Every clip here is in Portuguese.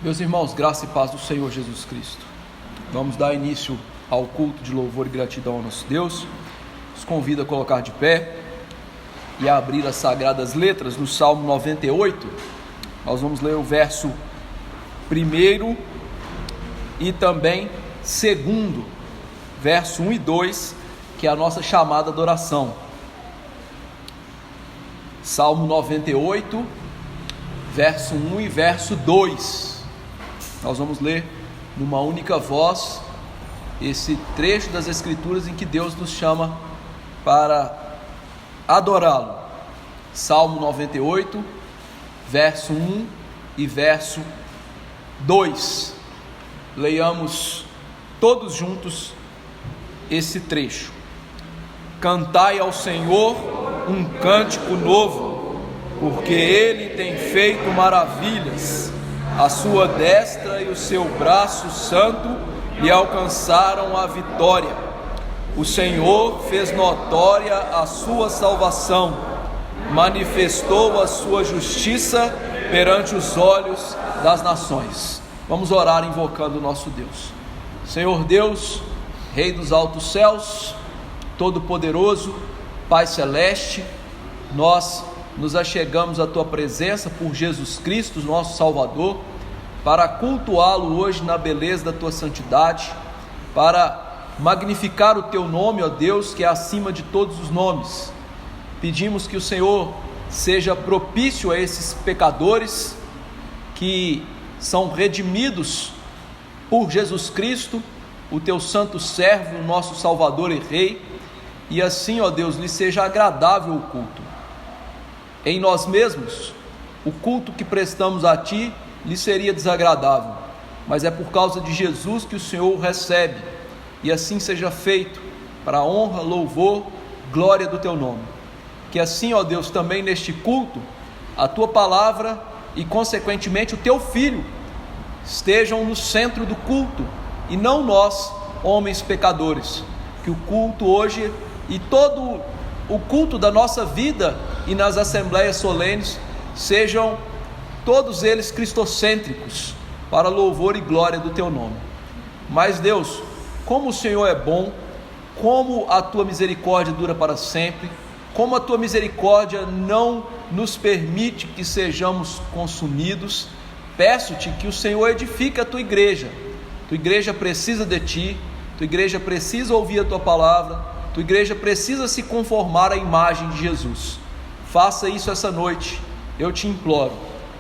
Meus irmãos, graça e paz do Senhor Jesus Cristo. Vamos dar início ao culto de louvor e gratidão ao nosso Deus. Os convido a colocar de pé e a abrir as sagradas letras no Salmo 98. Nós vamos ler o verso 1 e também 2, verso 1 e 2, que é a nossa chamada de oração. Salmo 98, verso 1 e verso 2. Nós vamos ler numa única voz esse trecho das Escrituras em que Deus nos chama para adorá-lo. Salmo 98, verso 1 e verso 2. Leiamos todos juntos esse trecho. Cantai ao Senhor um cântico novo, porque Ele tem feito maravilhas. A sua destra e o seu braço santo lhe alcançaram a vitória. O Senhor fez notória a sua salvação, manifestou a sua justiça perante os olhos das nações. Vamos orar invocando o nosso Deus. Senhor Deus, Rei dos altos céus, Todo-Poderoso, Pai Celeste, nós nos achegamos à Tua presença por Jesus Cristo, nosso Salvador, para cultuá-lo hoje na beleza da Tua santidade, para magnificar o Teu nome, ó Deus, que é acima de todos os nomes. Pedimos que o Senhor seja propício a esses pecadores que são redimidos por Jesus Cristo, o Teu santo servo, o nosso Salvador e Rei, e assim, ó Deus, lhe seja agradável o culto. Em nós mesmos, o culto que prestamos a Ti lhe seria desagradável, mas é por causa de Jesus que o Senhor o recebe, e assim seja feito, para a honra, louvor, glória do Teu nome. Que assim, ó Deus, também neste culto, a Tua palavra e consequentemente o Teu Filho estejam no centro do culto, e não nós, homens pecadores. Que o culto hoje e todo o culto da nossa vida e nas assembleias solenes sejam todos eles cristocêntricos, para louvor e glória do Teu nome. Mas Deus, como o Senhor é bom, como a Tua misericórdia dura para sempre, como a Tua misericórdia não nos permite que sejamos consumidos, peço-Te que o Senhor edifique a Tua igreja. Tua igreja precisa de Ti, Tua igreja precisa ouvir a Tua palavra, Tua igreja precisa se conformar à imagem de Jesus. Faça isso essa noite, eu Te imploro.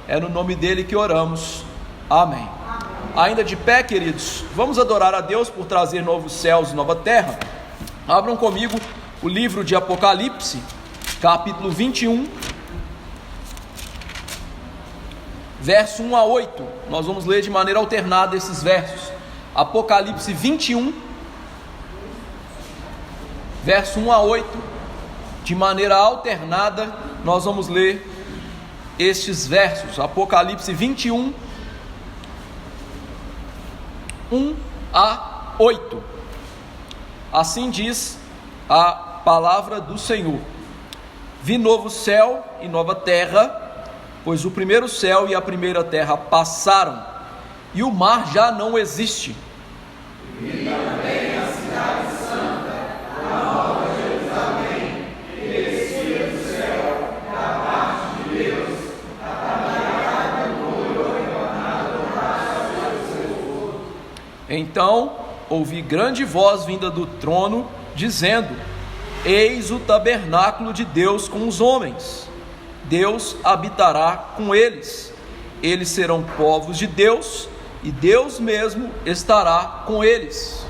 É no nome dEle que oramos. Amém. Ainda de pé, queridos, vamos adorar a Deus por trazer novos céus e nova terra. Abram comigo o livro de Apocalipse, capítulo 21, verso 1 a 8. Nós vamos ler de maneira alternada esses versos. Apocalipse 21, verso 1 a 8, de maneira alternada, nós vamos ler estes versos. Apocalipse 21, 1 a 8. Assim diz a palavra do Senhor: Vi novo céu e nova terra, pois o primeiro céu e a primeira terra passaram, e o mar já não existe. Vi também a cidade santa, a nova Jerusalém, que descia do céu, da parte de Deus, ataviada como noiva na adoração do Senhor. Então ouvi grande voz vinda do trono, dizendo: Eis o tabernáculo de Deus com os homens. Deus habitará com eles. Eles serão povos de Deus, e Deus mesmo estará com eles.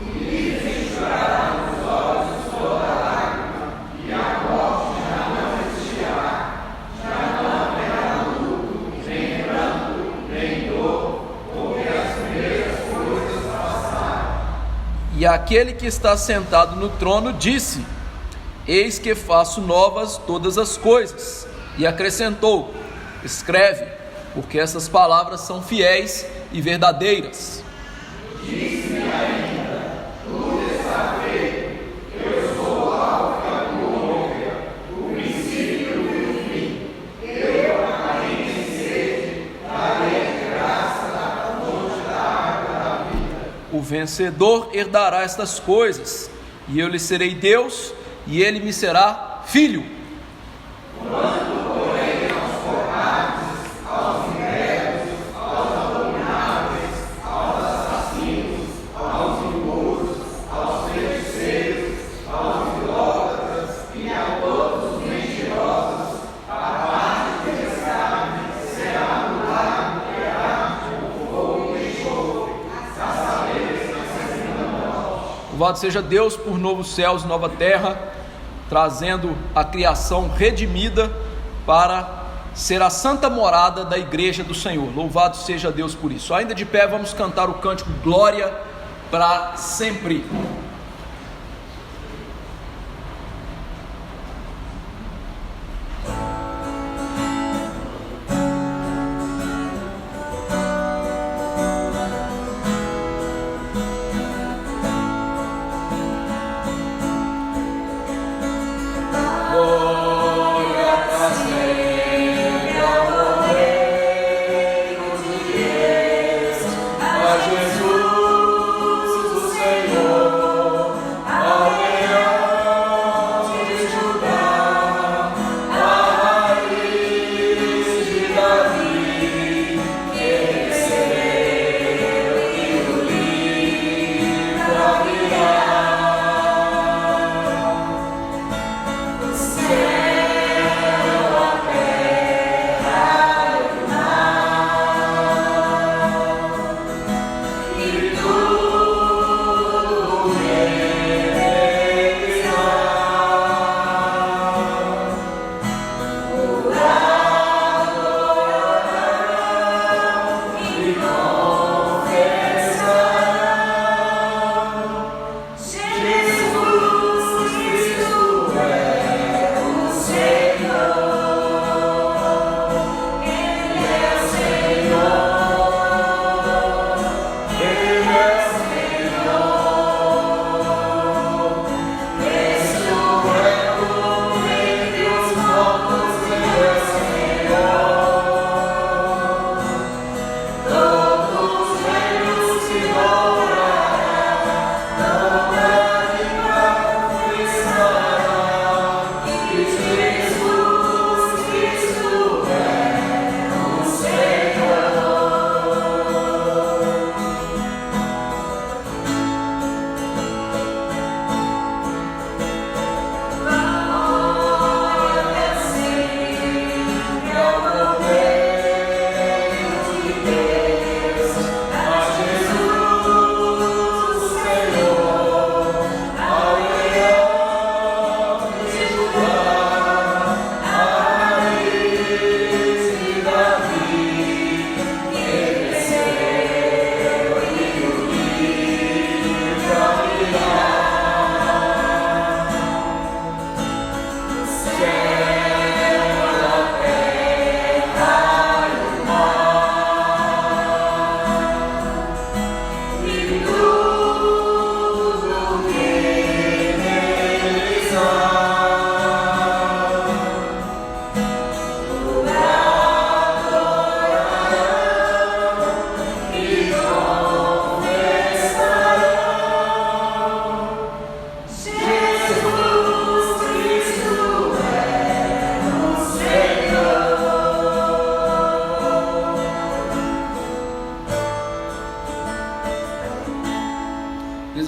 E lhes enxugará nos olhos toda lágrima, e a morte já não existirá. Já não haverá luto, nem pranto, nem dor, porque as primeiras coisas passaram. E aquele que está sentado no trono disse: Eis que faço novas todas as coisas. E acrescentou: Escreve, porque essas palavras são fiéis e verdadeiras. Disse-me ainda: tudo está feito. Eu sou o Alfa e o Ômega, o princípio e o fim. Eu, a quem tem sede, darei de graça vencedor herdará estas coisas, e eu lhe serei Deus, e ele me será filho. Quanto, porém, aos covardes, aos incrédulos, aos abomináveis, aos assassinos, aos impuros, aos feiticeiros, aos idólatras e a todos os mentirosos, a parte que lhes cabe será no lago quebrado com fogo e enxofre, a saber, na segunda morte. Louvado seja Deus por novos céus e nova terra, trazendo a criação redimida para ser a santa morada da igreja do Senhor. Louvado seja Deus por isso. Ainda de pé, vamos cantar o cântico Glória para sempre.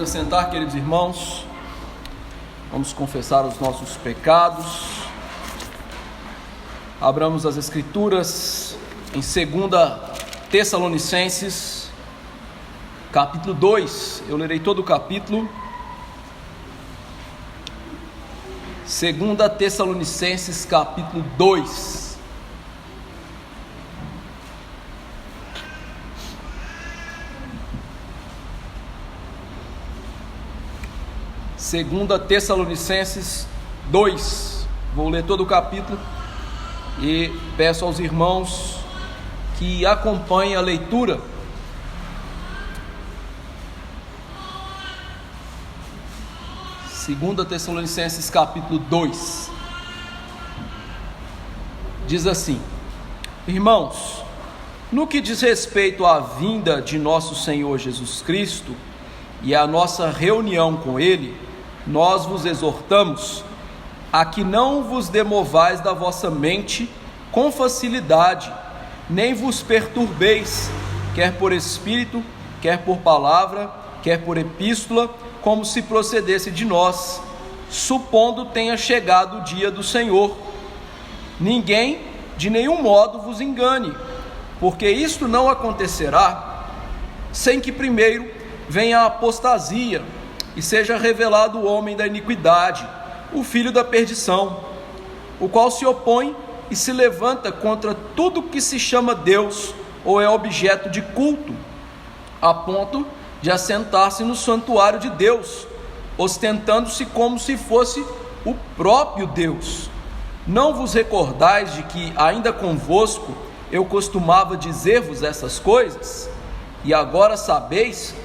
Sentar, queridos irmãos, vamos confessar os nossos pecados. Abramos as Escrituras em 2 Tessalonicenses, capítulo 2. Eu lerei todo o capítulo. 2 Tessalonicenses, capítulo 2. Segunda Tessalonicenses 2, vou ler todo o capítulo e peço aos irmãos que acompanhem a leitura. Segunda Tessalonicenses capítulo 2, diz assim: Irmãos, no que diz respeito à vinda de nosso Senhor Jesus Cristo e a nossa reunião com Ele, nós vos exortamos a que não vos demovais da vossa mente com facilidade, nem vos perturbeis, quer por espírito, quer por palavra, quer por epístola, como se procedesse de nós, supondo tenha chegado o dia do Senhor. Ninguém de nenhum modo vos engane, porque isto não acontecerá sem que primeiro venha a apostasia e seja revelado o homem da iniquidade, o filho da perdição, o qual se opõe e se levanta contra tudo que se chama Deus ou é objeto de culto, a ponto de assentar-se no santuário de Deus, ostentando-se como se fosse o próprio Deus. Não vos recordais de que ainda convosco eu costumava dizer-vos essas coisas? E agora sabeis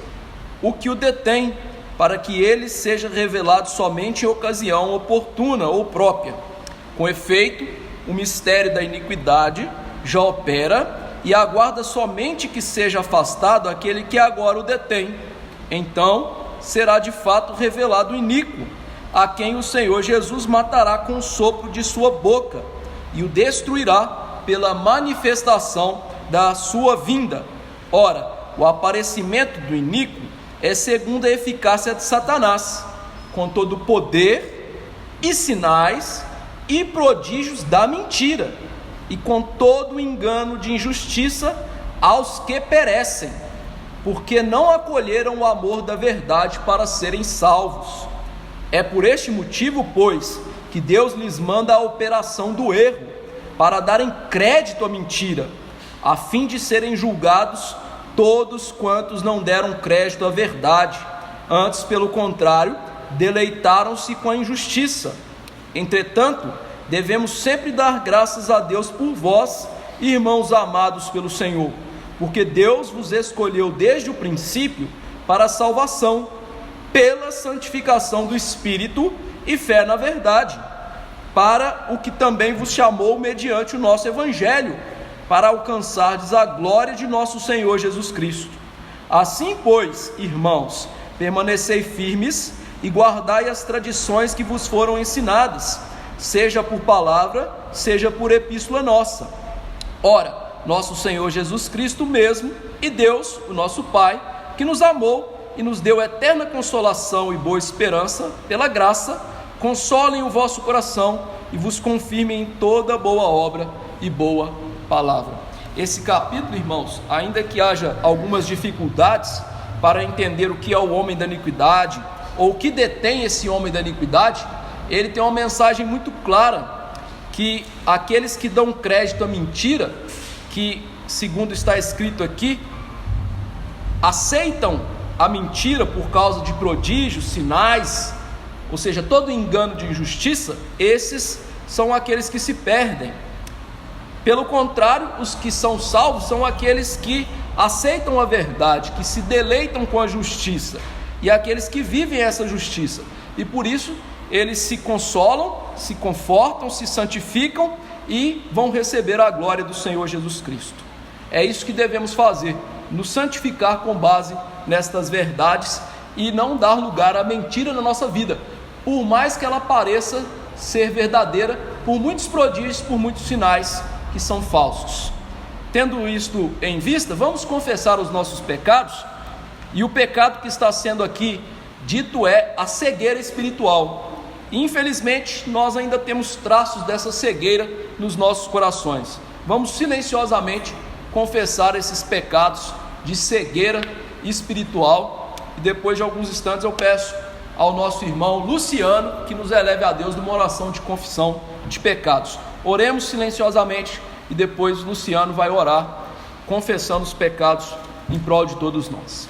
o que o detém, para que ele seja revelado somente em ocasião oportuna ou própria. Com efeito, o mistério da iniquidade já opera e aguarda somente que seja afastado aquele que agora o detém. Então será de fato revelado o iníquo, a quem o Senhor Jesus matará com o sopro de sua boca e o destruirá pela manifestação da sua vinda. Ora, o aparecimento do iníquo é segundo a eficácia de Satanás, com todo o poder e sinais e prodígios da mentira, e com todo o engano de injustiça aos que perecem, porque não acolheram o amor da verdade para serem salvos. É por este motivo, pois, que Deus lhes manda a operação do erro, para darem crédito à mentira, a fim de serem julgados todos quantos não deram crédito à verdade, antes, pelo contrário, deleitaram-se com a injustiça. Entretanto, devemos sempre dar graças a Deus por vós, irmãos amados pelo Senhor, porque Deus vos escolheu desde o princípio para a salvação, pela santificação do Espírito e fé na verdade, para o que também vos chamou mediante o nosso Evangelho, para alcançardes a glória de nosso Senhor Jesus Cristo. Assim, pois, irmãos, permanecei firmes e guardai as tradições que vos foram ensinadas, seja por palavra, seja por epístola nossa. Ora, nosso Senhor Jesus Cristo mesmo, e Deus, o nosso Pai, que nos amou e nos deu eterna consolação e boa esperança, pela graça, consolem o vosso coração e vos confirmem em toda boa obra e boa palavra. Esse capítulo, irmãos, ainda que haja algumas dificuldades para entender o que é o homem da iniquidade, ou o que detém esse homem da iniquidade, ele tem uma mensagem muito clara, que aqueles que dão crédito à mentira, que segundo está escrito aqui, aceitam a mentira por causa de prodígios, sinais, ou seja, todo engano de injustiça, esses são aqueles que se perdem. Pelo contrário, os que são salvos são aqueles que aceitam a verdade, que se deleitam com a justiça, e aqueles que vivem essa justiça, e por isso eles se consolam, se confortam, se santificam e vão receber a glória do Senhor Jesus Cristo. É isso que devemos fazer, nos santificar com base nestas verdades e não dar lugar à mentira na nossa vida, por mais que ela pareça ser verdadeira, por muitos prodígios, por muitos sinais que são falsos. Tendo isto em vista, vamos confessar os nossos pecados, e o pecado que está sendo aqui dito é a cegueira espiritual. Infelizmente, nós ainda temos traços dessa cegueira nos nossos corações. Vamos silenciosamente confessar esses pecados de cegueira espiritual, e depois de alguns instantes eu peço ao nosso irmão Luciano que nos eleve a Deus numa oração de confissão de pecados. Oremos silenciosamente e depois Luciano vai orar confessando os pecados em prol de todos nós.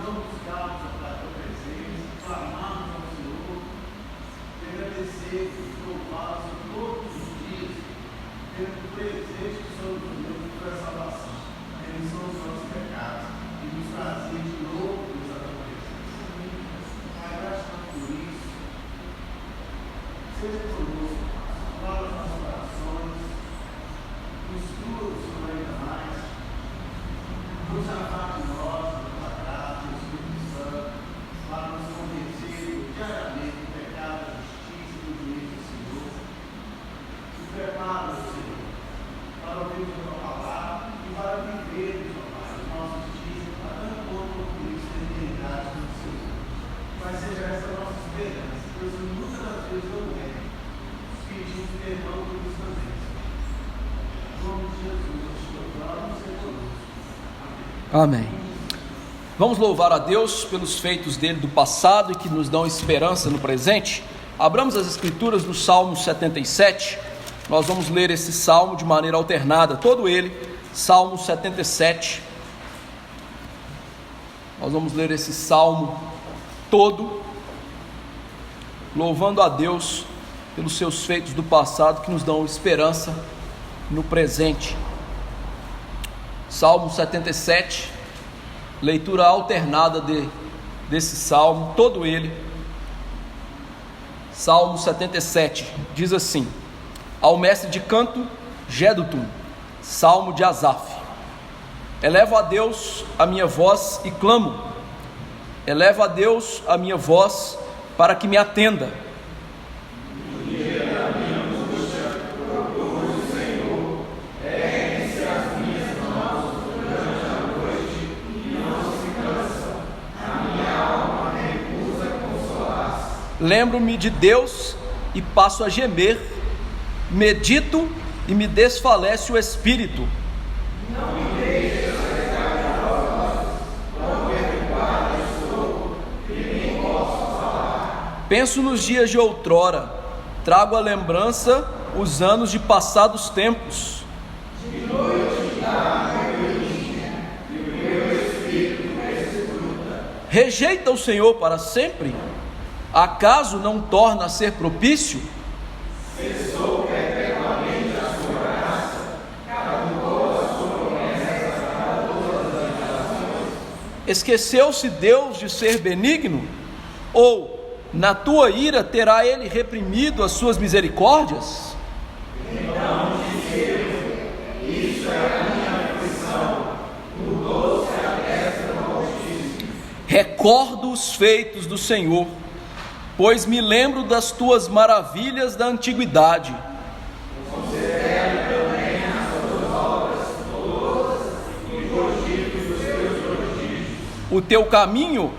não buscarmos a tua presença, clamarmos ao Senhor, agradecer, louvar todos os dias, tendo presente sobre Deus por essa salvação, a remissão dos nossos pecados e nos trazer de novo a tua presença. Pai, gratidão por isso. Seja conosco, fala os nossos corações, instrua o Senhor ainda mais, nos afasta de nós, da tua graça, do Espírito Santo, para nos convencer diariamente do pecado, da justiça e do juízo do Senhor. E prepara, Senhor, para ouvirmos a tua palavra e para vivermos, ó Pai, os nossos dias, para tanto quanto concluirmos a eternidade do Senhor. Mas seja essa a nossa esperança, pois muitas das vezes não é. Pedimos perdão por isso também. Em nome de Jesus, nós te louvamos e conosco. Amém. Vamos louvar a Deus pelos feitos dele do passado e que nos dão esperança no presente. Abramos as escrituras no Salmo 77. Nós vamos ler esse salmo de maneira alternada, todo ele, Salmo 77. Nós vamos ler esse salmo todo, louvando a Deus pelos seus feitos do passado que nos dão esperança no presente. Salmo 77, leitura alternada desse salmo, todo ele. Salmo 77, diz assim: ao mestre de canto, Jedutum, salmo de Asaf. Elevo a Deus a minha voz e clamo, elevo a Deus a minha voz para que me atenda. Lembro-me de Deus e passo a gemer, medito e me desfalece o espírito. Não me deixes que nem posso falar. Penso nos dias de outrora, trago à lembrança os anos de passados tempos. De noite e o meu espírito escuta. Rejeita o Senhor para sempre? Acaso não torna a ser propício? Cessou perpetuamente a sua graça, acabou a sua promessa para todas as gerações. Esqueceu-se Deus de ser benigno? Ou, na tua ira, terá ele reprimido as suas misericórdias? Então disse eu, isso é a minha aflição, mudou-se a destra do Altíssimo. Recordo os feitos do Senhor, pois me lembro das tuas maravilhas da antiguidade. Considere também as tuas obras todas e cogite os teus prodígios. O teu caminho,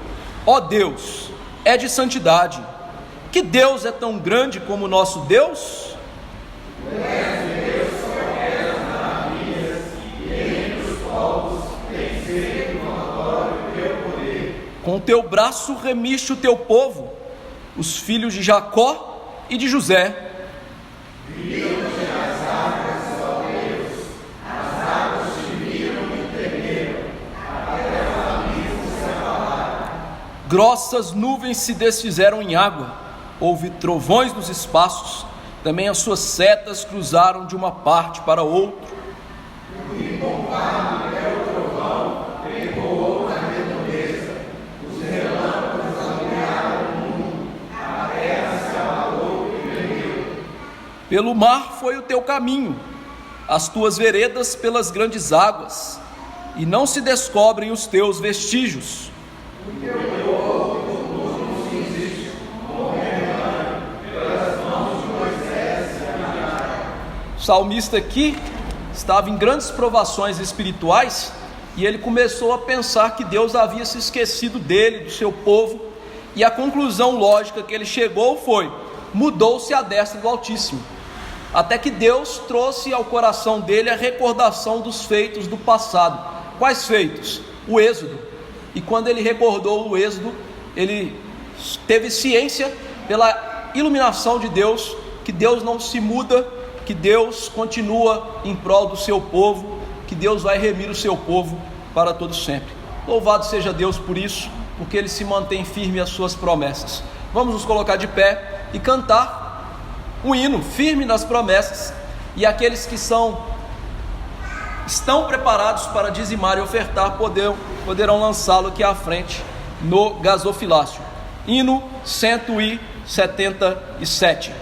ó Deus, é de santidade. Que Deus é tão grande como o nosso Deus? Tu és Deus que opera maravilhas, e entre os povos tens feito notório o teu poder. Com o teu braço remiste o teu povo, os filhos de Jacó e de José. Viram-te as águas, ó Deus, as águas te viram e temeram, até os abismos se abalaram. Grossas nuvens se desfizeram em água, houve trovões nos espaços, também as suas setas cruzaram de uma parte para outra. O incomparável é o trovão, ecoou na redondeza, os relâmpagos ampliaram o mundo, a terra se abalou e tremeu. Pelo mar foi o teu caminho, as tuas veredas pelas grandes águas, e não se descobrem os teus vestígios. O teu povo não se existe, como rebanho, pelas mãos de Moisés se habitaram. O salmista aqui estava em grandes provações espirituais e ele começou a pensar que Deus havia se esquecido dele, do seu povo, e a conclusão lógica que ele chegou foi: mudou-se a destra do Altíssimo. Até que Deus trouxe ao coração dele a recordação dos feitos do passado. Quais feitos? O êxodo. E quando ele recordou o êxodo, ele teve ciência pela iluminação de Deus, que Deus não se muda, que Deus continua em prol do seu povo, que Deus vai remir o seu povo para todo sempre. Louvado seja Deus por isso, porque Ele se mantém firme às suas promessas. Vamos nos colocar de pé e cantar o hino firme nas promessas, e aqueles que estão preparados para dizimar e ofertar poderão lançá-lo aqui à frente no gasofilácio. Hino 177.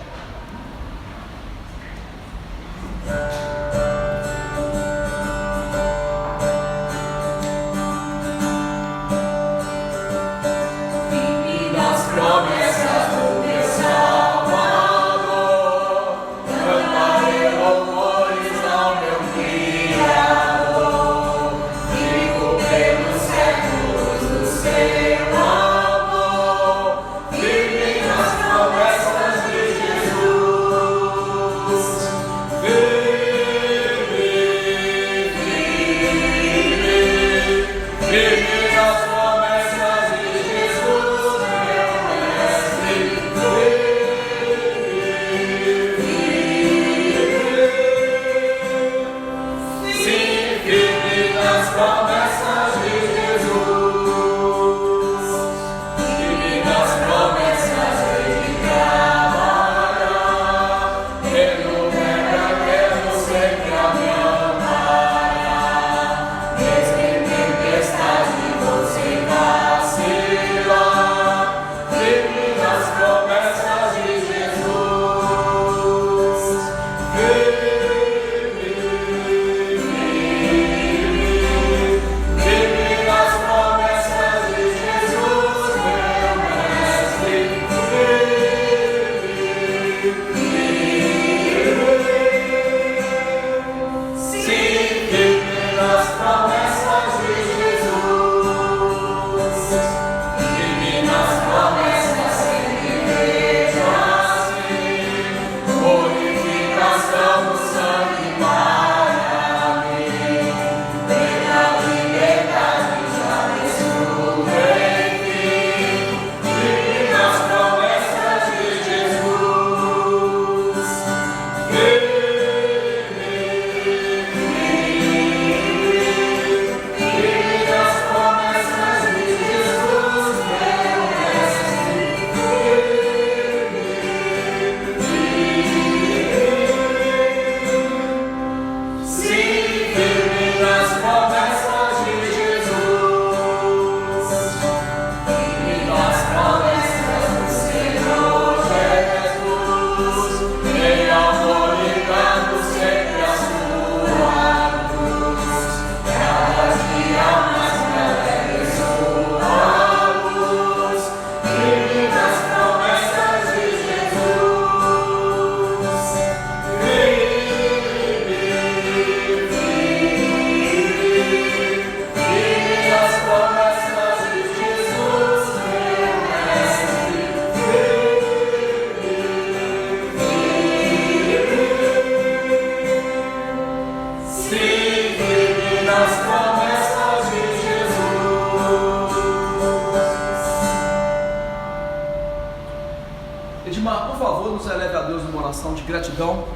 Edmar, por favor, nos eleve a Deus numa oração de gratidão.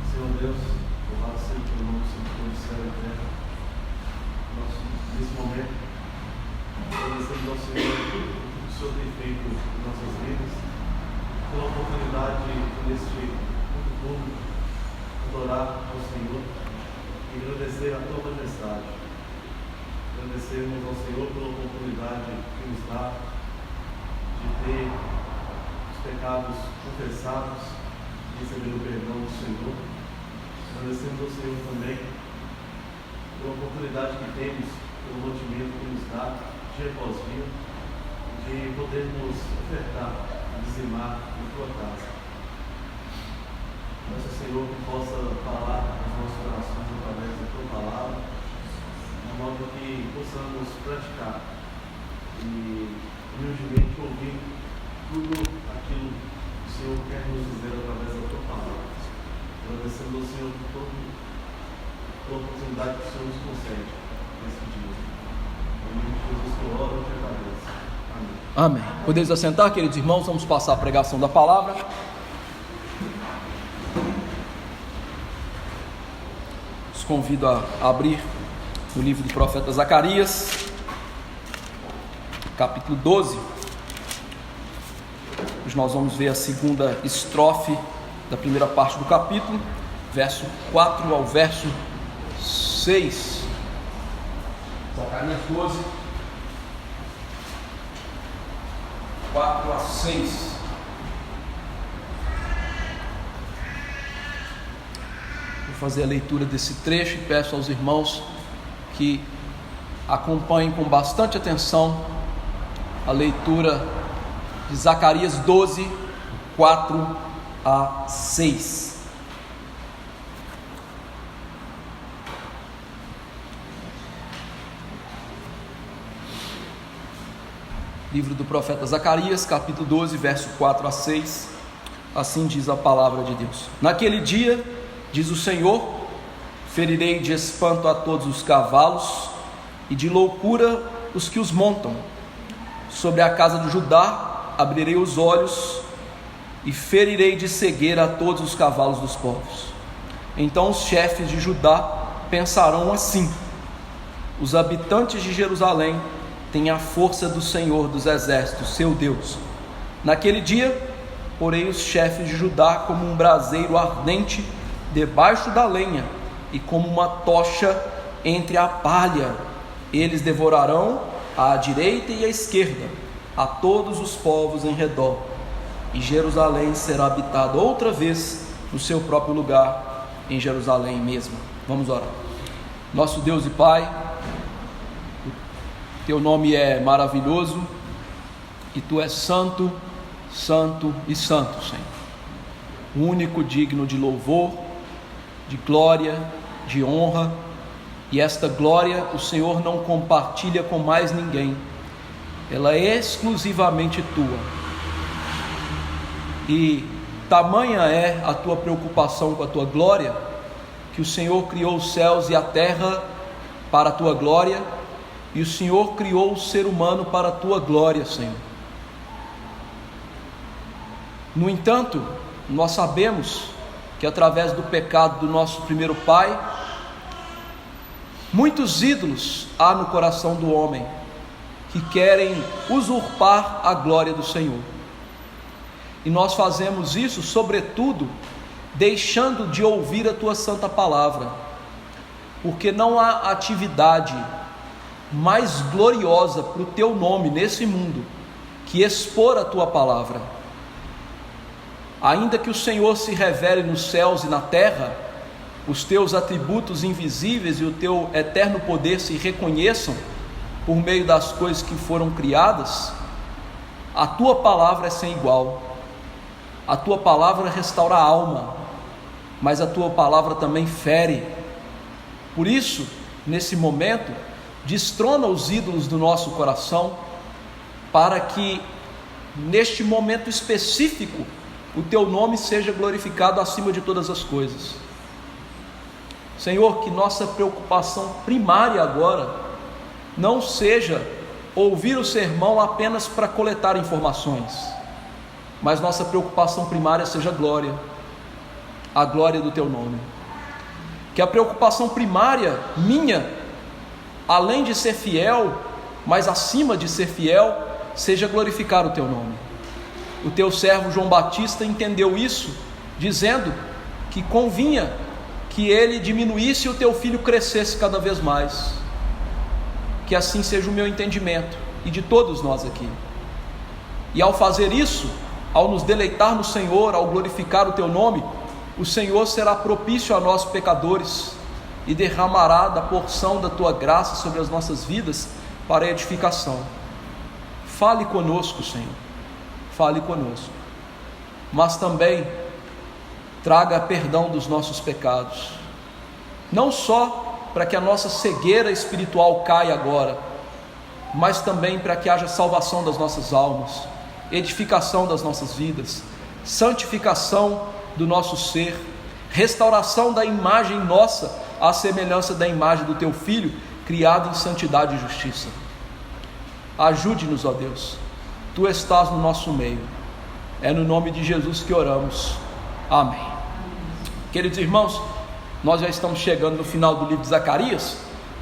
Senhor Deus, louvado seja o teu nome, Senhor, por céu e terra. Nesse momento, agradecemos ao Senhor o que o Senhor tem feito em nossas vidas, pela oportunidade neste culto público, adorar ao Senhor e agradecer a tua majestade. Agradecemos ao Senhor pela oportunidade que nos dá de ter os pecados confessados, de receber o perdão do Senhor. Agradecemos ao Senhor também pela oportunidade que temos, pelo mantimento que nos dá, dia após dia, de podermos ofertar, dizimar na tua casa. Peço, Senhor, que possa falar nos nossos corações através da tua palavra, de modo que possamos praticar e humildemente ouvir tudo aquilo que o Senhor quer nos dizer através da tua palavra. Agradecendo ao Senhor por toda a oportunidade que o Senhor nos concede nesse dia. Em nome de Jesus que eu oro e te agradeço. Amém. Amém. Podemos assentar, queridos irmãos, vamos passar a pregação da palavra. Os convido a abrir no livro do profeta Zacarias, capítulo 12. Hoje nós vamos ver a segunda estrofe da primeira parte do capítulo, verso 4 ao verso 6. Zacarias 12, 4 a 6. Vou fazer a leitura desse trecho e peço aos irmãos que acompanhem com bastante atenção a leitura de Zacarias 12, 4 a 6. Livro do profeta Zacarias, capítulo 12, verso 4 a 6. Assim diz a palavra de Deus: Naquele dia, diz o Senhor, ferirei de espanto a todos os cavalos e de loucura os que os montam. Sobre a casa de Judá abrirei os olhos e ferirei de cegueira a todos os cavalos dos povos. Então os chefes de Judá pensarão assim: os habitantes de Jerusalém têm a força do Senhor dos exércitos, seu Deus. Naquele dia, porei os chefes de Judá como um braseiro ardente debaixo da lenha e como uma tocha entre a palha. Eles devorarão à direita e à esquerda a todos os povos em redor, e Jerusalém será habitada outra vez no seu próprio lugar, em Jerusalém mesmo. Vamos orar. Nosso Deus e Pai, Teu nome é maravilhoso e Tu és santo, santo e santo, Senhor, o único digno de louvor, de glória, de honra. E esta glória o Senhor não compartilha com mais ninguém, ela é exclusivamente Tua. E tamanha é a Tua preocupação com a Tua glória, que o Senhor criou os céus e a terra para a Tua glória, e o Senhor criou o ser humano para a Tua glória, Senhor. No entanto, nós sabemos que através do pecado do nosso primeiro pai, muitos ídolos há no coração do homem que querem usurpar a glória do Senhor. E nós fazemos isso, sobretudo, deixando de ouvir a Tua santa palavra, porque não há atividade mais gloriosa para o Teu nome nesse mundo que expor a Tua palavra. Ainda que o Senhor se revele nos céus e na terra, os Teus atributos invisíveis e o Teu eterno poder se reconheçam por meio das coisas que foram criadas, a Tua palavra é sem igual. A Tua palavra restaura a alma, mas a Tua palavra também fere. Por isso, nesse momento, destrona os ídolos do nosso coração, para que neste momento específico o Teu nome seja glorificado acima de todas as coisas. Senhor, que nossa preocupação primária agora não seja ouvir o sermão apenas para coletar informações, mas nossa preocupação primária seja a glória do Teu nome. Que a preocupação primária minha, além de ser fiel, mas acima de ser fiel, seja glorificar o Teu nome. O Teu servo João Batista entendeu isso, dizendo que convinha que ele diminuísse e o Teu Filho crescesse cada vez mais. Que assim seja o meu entendimento e de todos nós aqui. E ao fazer isso, ao nos deleitar no Senhor, ao glorificar o Teu nome, o Senhor será propício a nós pecadores e derramará da porção da Tua graça sobre as nossas vidas para a edificação. Fale conosco, Senhor, fale conosco, mas também traga perdão dos nossos pecados, não só para que a nossa cegueira espiritual caia agora, mas também para que haja salvação das nossas almas, edificação das nossas vidas, santificação do nosso ser, restauração da imagem nossa à semelhança da imagem do Teu Filho, criado em santidade e justiça. Ajude-nos, ó Deus, Tu estás no nosso meio. É no nome de Jesus que oramos. Amém. Queridos irmãos, nós já estamos chegando no final do livro de Zacarias,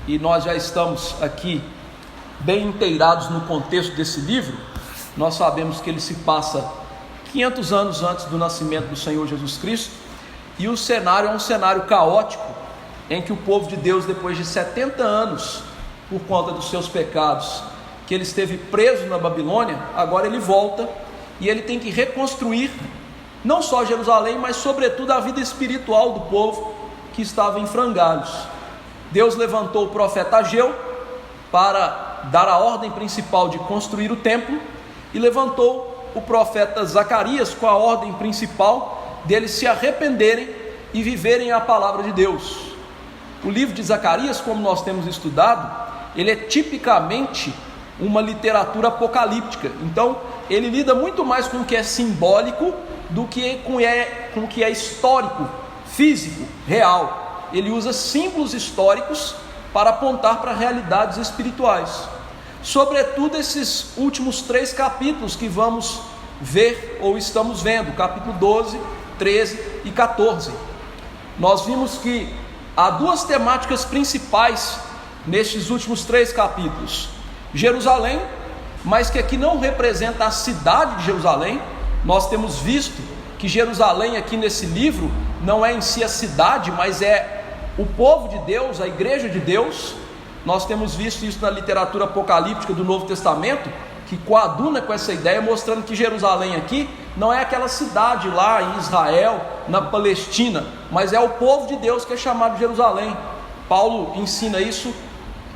e nós já estamos aqui bem inteirados no contexto desse livro, nós sabemos que ele se passa 500 anos antes do nascimento do Senhor Jesus Cristo, e o cenário é um cenário caótico, em que o povo de Deus, depois de 70 anos, por conta dos seus pecados, que ele esteve preso na Babilônia, agora ele volta, e ele tem que reconstruir, não só Jerusalém, mas sobretudo a vida espiritual do povo, que estava em frangalhos. Deus levantou o profeta Ageu, para dar a ordem principal de construir o templo, e levantou o profeta Zacarias, com a ordem principal deles se arrependerem e viverem a palavra de Deus. O livro de Zacarias, como nós temos estudado, ele é tipicamente uma literatura apocalíptica. Então ele lida muito mais com o que é simbólico do que com o que é histórico, físico, real. Ele usa símbolos históricos para apontar para realidades espirituais. Sobretudo esses últimos 3 capítulos que vamos ver ou estamos vendo, capítulo 12, 13 e 14. Nós vimos que há 2 temáticas principais nestes últimos 3 capítulos. Jerusalém, mas que aqui não representa a cidade de Jerusalém. Nós temos visto que Jerusalém aqui nesse livro não é em si a cidade, mas é o povo de Deus, a igreja de Deus. Nós temos visto isso na literatura apocalíptica do Novo Testamento, que coaduna com essa ideia, mostrando que Jerusalém aqui não é aquela cidade lá em Israel, na Palestina, mas é o povo de Deus que é chamado de Jerusalém. Paulo ensina isso,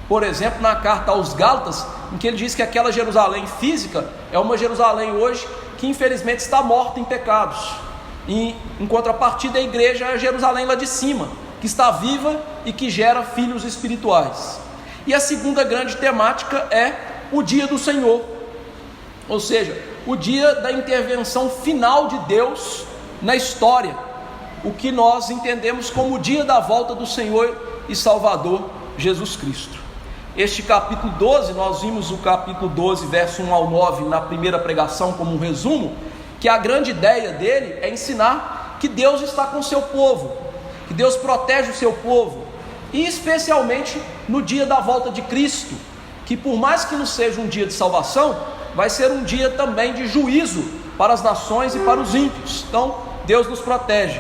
por exemplo, na carta aos Gálatas, em que ele diz que aquela Jerusalém física é uma Jerusalém hoje que infelizmente está morta em pecados, e em contrapartida a igreja é a Jerusalém lá de cima, que está viva e que gera filhos espirituais. E a segunda grande temática é o dia do Senhor, ou seja, o dia da intervenção final de Deus na história, o que nós entendemos como o dia da volta do Senhor e Salvador Jesus Cristo. Este capítulo 12, nós vimos o capítulo 12, verso 1 ao 9, na primeira pregação como um resumo, que a grande ideia dele é ensinar que Deus está com o seu povo, que Deus protege o seu povo, e especialmente no dia da volta de Cristo, que por mais que não seja um dia de salvação, vai ser um dia também de juízo para as nações e para os ímpios. Então Deus nos protege.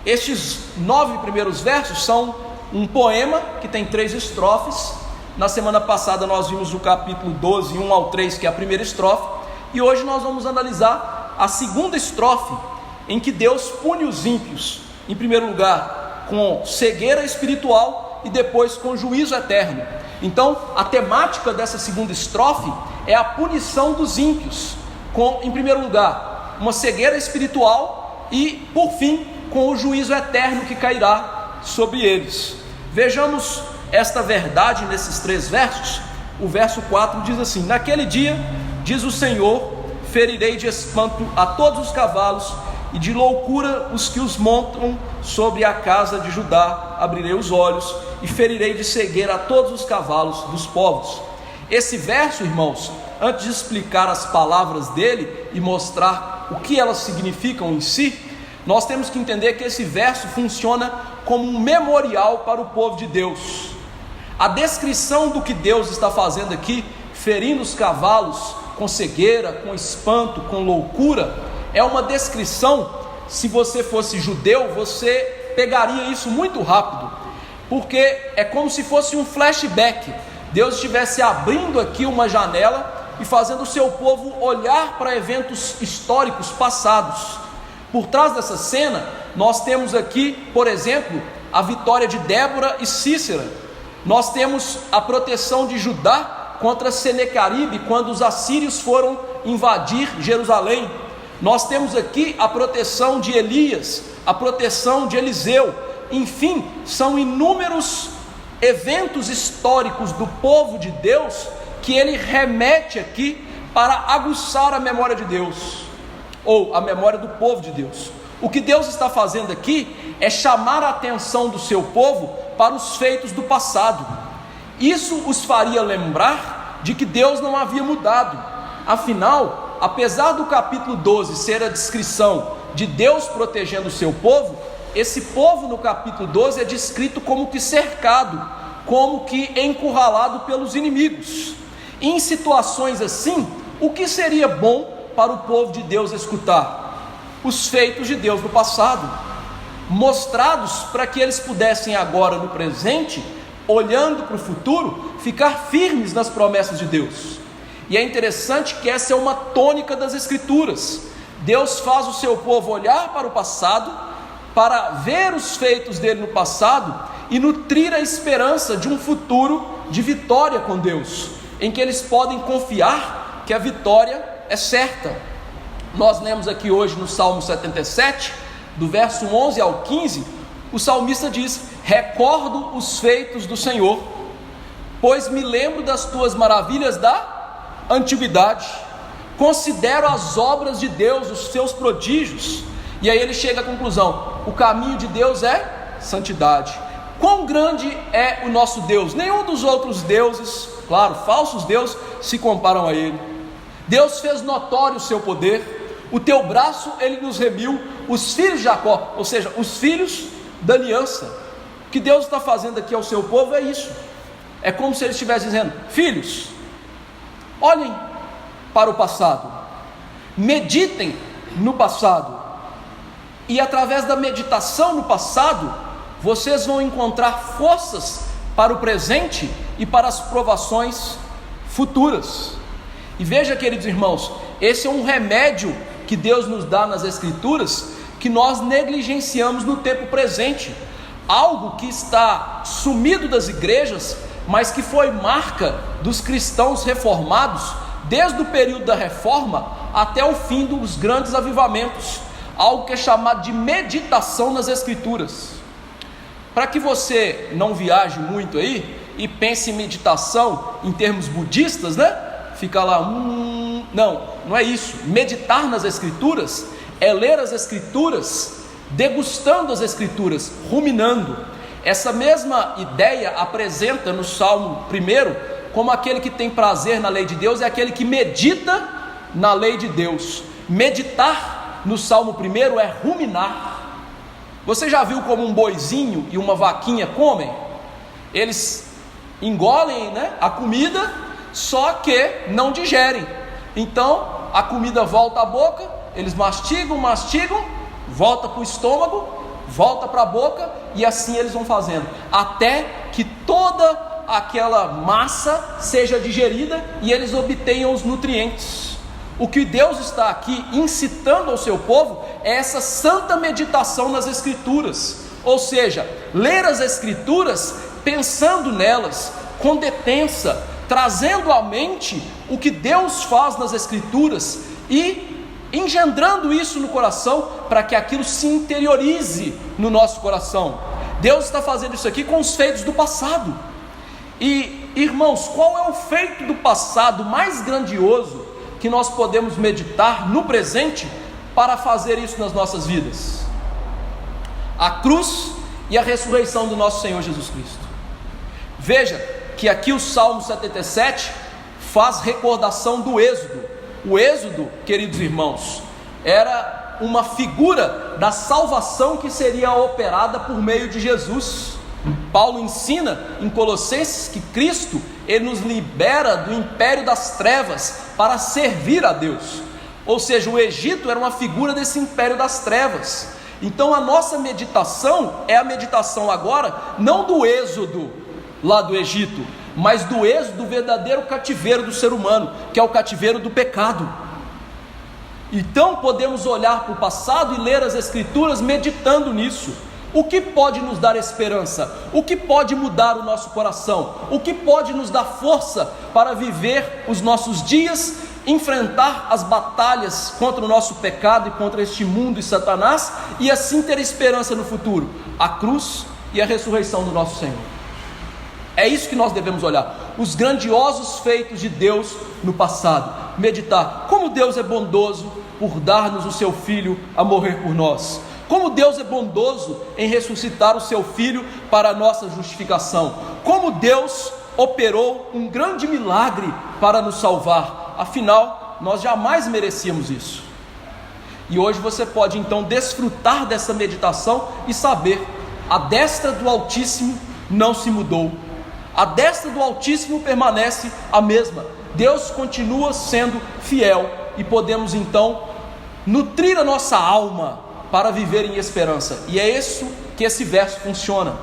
Estes 9 primeiros versos são um poema que tem 3 estrofes. Na semana passada nós vimos o capítulo 12, 1 ao 3, que é a primeira estrofe, e hoje nós vamos analisar a segunda estrofe, em que Deus pune os ímpios, em primeiro lugar com cegueira espiritual e depois com juízo eterno. Então a temática dessa segunda estrofe é a punição dos ímpios, com, em primeiro lugar, uma cegueira espiritual e, por fim, com o juízo eterno que cairá sobre eles. Vejamos esta verdade nesses 3 versos. O verso 4 diz assim: naquele dia, diz o Senhor, ferirei de espanto a todos os cavalos, e de loucura os que os montam sobre a casa de Judá. Abrirei os olhos e ferirei de cegueira a todos os cavalos dos povos. Esse verso, irmãos, antes de explicar as palavras dele e mostrar o que elas significam em si, nós temos que entender que esse verso funciona como um memorial para o povo de Deus. A descrição do que Deus está fazendo aqui, ferindo os cavalos com cegueira, com espanto, com loucura, é uma descrição. Se você fosse judeu, você pegaria isso muito rápido, porque é como se fosse um flashback. Deus estivesse abrindo aqui uma janela e fazendo o seu povo olhar para eventos históricos passados. Por trás dessa cena, nós temos aqui, por exemplo, a vitória de Débora e Cícera. Nós temos a proteção de Judá contra Senequeribe, quando os assírios foram invadir Jerusalém. Nós temos aqui a proteção de Elias, a proteção de Eliseu. Enfim, são inúmeros eventos históricos do povo de Deus que ele remete aqui para aguçar a memória de Deus, ou a memória do povo de Deus. O que Deus está fazendo aqui é chamar a atenção do seu povo para os feitos do passado. Isso os faria lembrar de que Deus não havia mudado. Afinal, apesar do capítulo 12 ser a descrição de Deus protegendo o seu povo, esse povo no capítulo 12 é descrito como que cercado, como que encurralado pelos inimigos. Em situações assim, o que seria bom para o povo de Deus escutar? Os feitos de Deus no passado, mostrados para que eles pudessem agora no presente, olhando para o futuro, ficar firmes nas promessas de Deus. E é interessante que essa é uma tônica das Escrituras. Deus faz o seu povo olhar para o passado, para ver os feitos dele no passado e nutrir a esperança de um futuro de vitória com Deus, em que eles podem confiar que a vitória é certa. Nós lemos aqui hoje no Salmo 77, do verso 11 ao 15, o salmista diz: recordo os feitos do Senhor, pois me lembro das tuas maravilhas da antiguidade, considero as obras de Deus, os seus prodígios. E aí ele chega à conclusão: o caminho de Deus é santidade. Quão grande é o nosso Deus? Nenhum dos outros deuses, claro, falsos deuses, se comparam a ele. Deus fez notório o seu poder, o teu braço ele nos remiu, os filhos de Jacó, ou seja, os filhos da aliança. O que Deus está fazendo aqui ao seu povo é isso. É como se ele estivesse dizendo: filhos, olhem para o passado, meditem no passado, e através da meditação no passado, vocês vão encontrar forças para o presente e para as provações futuras. E veja, queridos irmãos, esse é um remédio que Deus nos dá nas Escrituras, que nós negligenciamos no tempo presente, algo que está sumido das igrejas, mas que foi marca dos cristãos reformados, desde o período da reforma até o fim dos grandes avivamentos, algo que é chamado de meditação nas Escrituras. Para que você não viaje muito aí e pense em meditação em termos budistas, né? Fica lá, não é isso. Meditar nas Escrituras é ler as Escrituras, degustando as Escrituras, ruminando. Essa mesma ideia apresenta no Salmo 1, como aquele que tem prazer na lei de Deus é aquele que medita na lei de Deus. Meditar no Salmo 1 é ruminar. Você já viu como um boizinho e uma vaquinha comem? Eles engolem, né, a comida, só que não digerem. Então a comida volta à boca, eles mastigam, volta para o estômago, volta para a boca, e assim eles vão fazendo, até que toda aquela massa seja digerida e eles obtenham os nutrientes. O que Deus está aqui incitando ao seu povo é essa santa meditação nas Escrituras, ou seja, ler as Escrituras pensando nelas, com detença, trazendo à mente o que Deus faz nas Escrituras e engendrando isso no coração, para que aquilo se interiorize no nosso coração. Deus está fazendo isso aqui com os feitos do passado. E, irmãos, qual é o feito do passado mais grandioso que nós podemos meditar no presente para fazer isso nas nossas vidas? A cruz e a ressurreição do nosso Senhor Jesus Cristo. Veja que aqui o Salmo 77 faz recordação do Êxodo. O Êxodo, queridos irmãos, era uma figura da salvação que seria operada por meio de Jesus. Paulo ensina em Colossenses que Cristo, ele nos libera do império das trevas para servir a Deus. Ou seja, o Egito era uma figura desse império das trevas. Então a nossa meditação é a meditação agora, não do êxodo lá do Egito, mas do êxodo do verdadeiro cativeiro do ser humano, que é o cativeiro do pecado. Então podemos olhar para o passado e ler as Escrituras meditando nisso. O que pode nos dar esperança? O que pode mudar o nosso coração? O que pode nos dar força para viver os nossos dias, enfrentar as batalhas contra o nosso pecado e contra este mundo e Satanás, e assim ter esperança no futuro? A cruz e a ressurreição do nosso Senhor. É isso que nós devemos olhar, os grandiosos feitos de Deus no passado, meditar como Deus é bondoso por dar-nos o seu Filho a morrer por nós, como Deus é bondoso em ressuscitar o seu Filho para a nossa justificação, como Deus operou um grande milagre para nos salvar, afinal nós jamais merecíamos isso. E hoje você pode então desfrutar dessa meditação e saber, a destra do Altíssimo não se mudou, A destra do Altíssimo permanece a mesma. Deus continua sendo fiel e podemos então nutrir a nossa alma para viver em esperança. E é isso que esse verso funciona.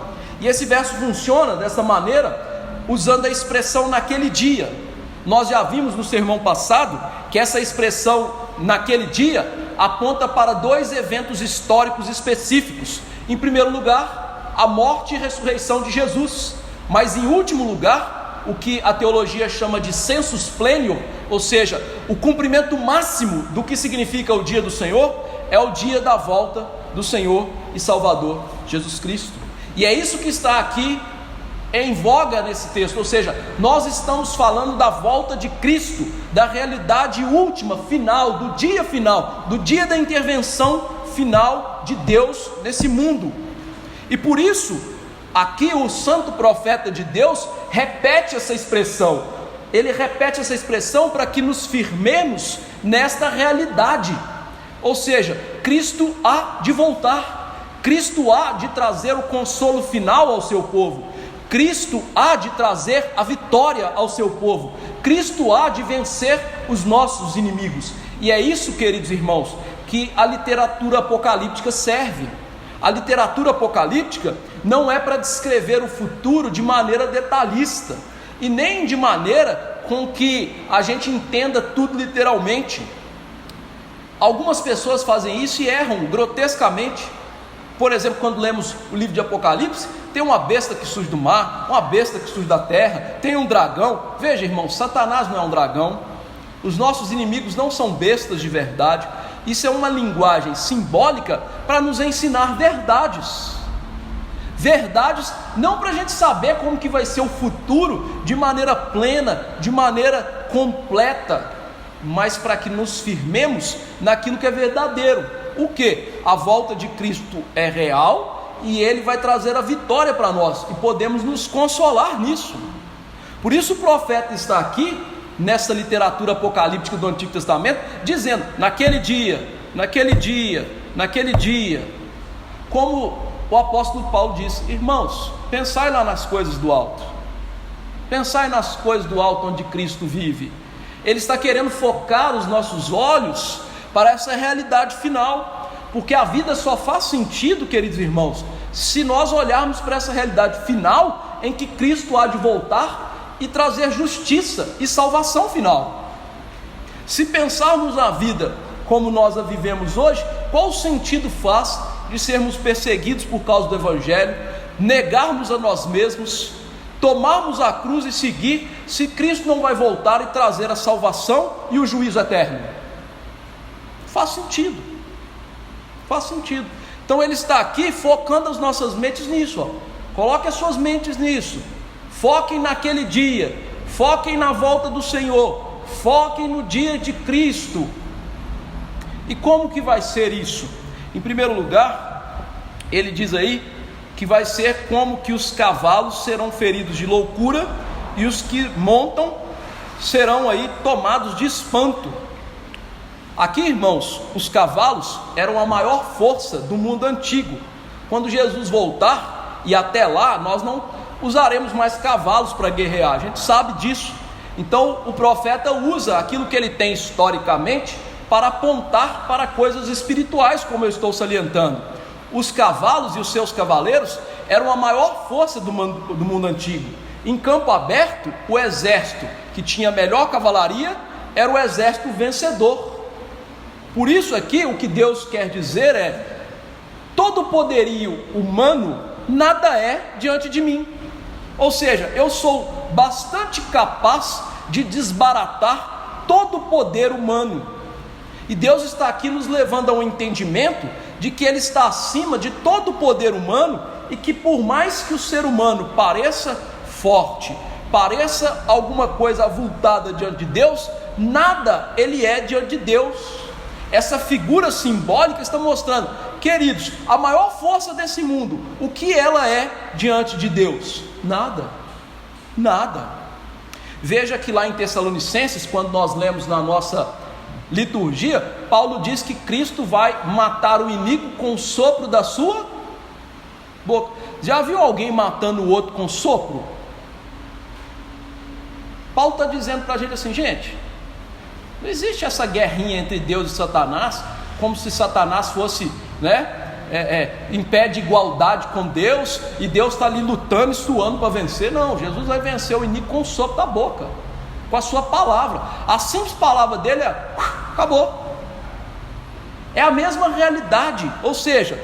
E esse verso funciona dessa maneira, usando a expressão naquele dia. Nós já vimos no sermão passado que essa expressão naquele dia aponta para dois eventos históricos específicos. Em primeiro lugar, a morte e ressurreição de Jesus, mas em último lugar, o que a teologia chama de sensus plenior, ou seja, o cumprimento máximo do que significa o dia do Senhor, é o dia da volta do Senhor e Salvador Jesus Cristo. E é isso que está aqui em voga nesse texto, ou seja, nós estamos falando da volta de Cristo, da realidade última, final, do dia da intervenção final de Deus nesse mundo. E por isso, aqui o santo profeta de Deus repete essa expressão. Ele repete essa expressão para que nos firmemos nesta realidade. Ou seja, Cristo há de voltar, Cristo há de trazer o consolo final ao seu povo, Cristo há de trazer a vitória ao seu povo, Cristo há de vencer os nossos inimigos. E é isso, queridos irmãos, que a literatura apocalíptica serve. A literatura apocalíptica não é para descrever o futuro de maneira detalhista, e nem de maneira com que a gente entenda tudo literalmente. Algumas pessoas fazem isso e erram grotescamente. Por exemplo, quando lemos o livro de Apocalipse, tem uma besta que surge do mar, uma besta que surge da terra, tem um dragão. Veja, irmão, Satanás não é um dragão, os nossos inimigos não são bestas de verdade. Isso é uma linguagem simbólica para nos ensinar verdades. Verdades não para a gente saber como que vai ser o futuro de maneira plena, de maneira completa, mas para que nos firmemos naquilo que é verdadeiro. O que? A volta de Cristo é real e Ele vai trazer a vitória para nós, e podemos nos consolar nisso. Por isso o profeta está aqui, nessa literatura apocalíptica do Antigo Testamento, dizendo, naquele dia, como o apóstolo Paulo disse, irmãos, pensai lá nas coisas do alto, pensai nas coisas do alto onde Cristo vive. Ele está querendo focar os nossos olhos para essa realidade final, porque a vida só faz sentido, queridos irmãos, se nós olharmos para essa realidade final, em que Cristo há de voltar e trazer justiça e salvação final. Se pensarmos na vida como nós a vivemos hoje, qual sentido faz de sermos perseguidos por causa do Evangelho, negarmos a nós mesmos, tomarmos a cruz e seguir, se Cristo não vai voltar e trazer a salvação e o juízo eterno? Faz sentido. Então ele está aqui focando as nossas mentes nisso, Coloque as suas mentes nisso. Foquem naquele dia, foquem na volta do Senhor, foquem no dia de Cristo. E como que vai ser isso? Em primeiro lugar, ele diz aí que vai ser como que os cavalos serão feridos de loucura e os que montam serão aí tomados de espanto. Aqui, irmãos, os cavalos eram a maior força do mundo antigo. Quando Jesus voltar, e até lá, nós não usaremos mais cavalos para guerrear, a gente sabe disso. Então o profeta usa aquilo que ele tem historicamente para apontar para coisas espirituais, como eu estou salientando. Os cavalos e os seus cavaleiros eram a maior força do mundo antigo. Em campo aberto, o exército que tinha melhor cavalaria era o exército vencedor. Por isso aqui, o que Deus quer dizer é: todo poderio humano nada é diante de mim. Ou seja, eu sou bastante capaz de desbaratar todo o poder humano. E Deus está aqui nos levando a um entendimento de que Ele está acima de todo o poder humano, e que por mais que o ser humano pareça forte, pareça alguma coisa avultada diante de Deus, nada ele é diante de Deus. Essa figura simbólica está mostrando, queridos, a maior força desse mundo, o que ela é diante de Deus? Nada. Veja que lá em Tessalonicenses, quando nós lemos na nossa liturgia, Paulo diz que Cristo vai matar o iníquo com o sopro da sua boca. Já viu alguém matando o outro com sopro? Paulo está dizendo para a gente assim, gente, não existe essa guerrinha entre Deus e Satanás, como se Satanás fosse, em pé de igualdade com Deus, e Deus está ali lutando e suando para vencer. Não, Jesus vai vencer o inimigo com o sopro da boca, com a sua palavra. A simples palavra dele acabou. É a mesma realidade, ou seja,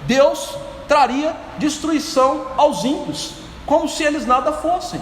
Deus traria destruição aos ímpios, como se eles nada fossem.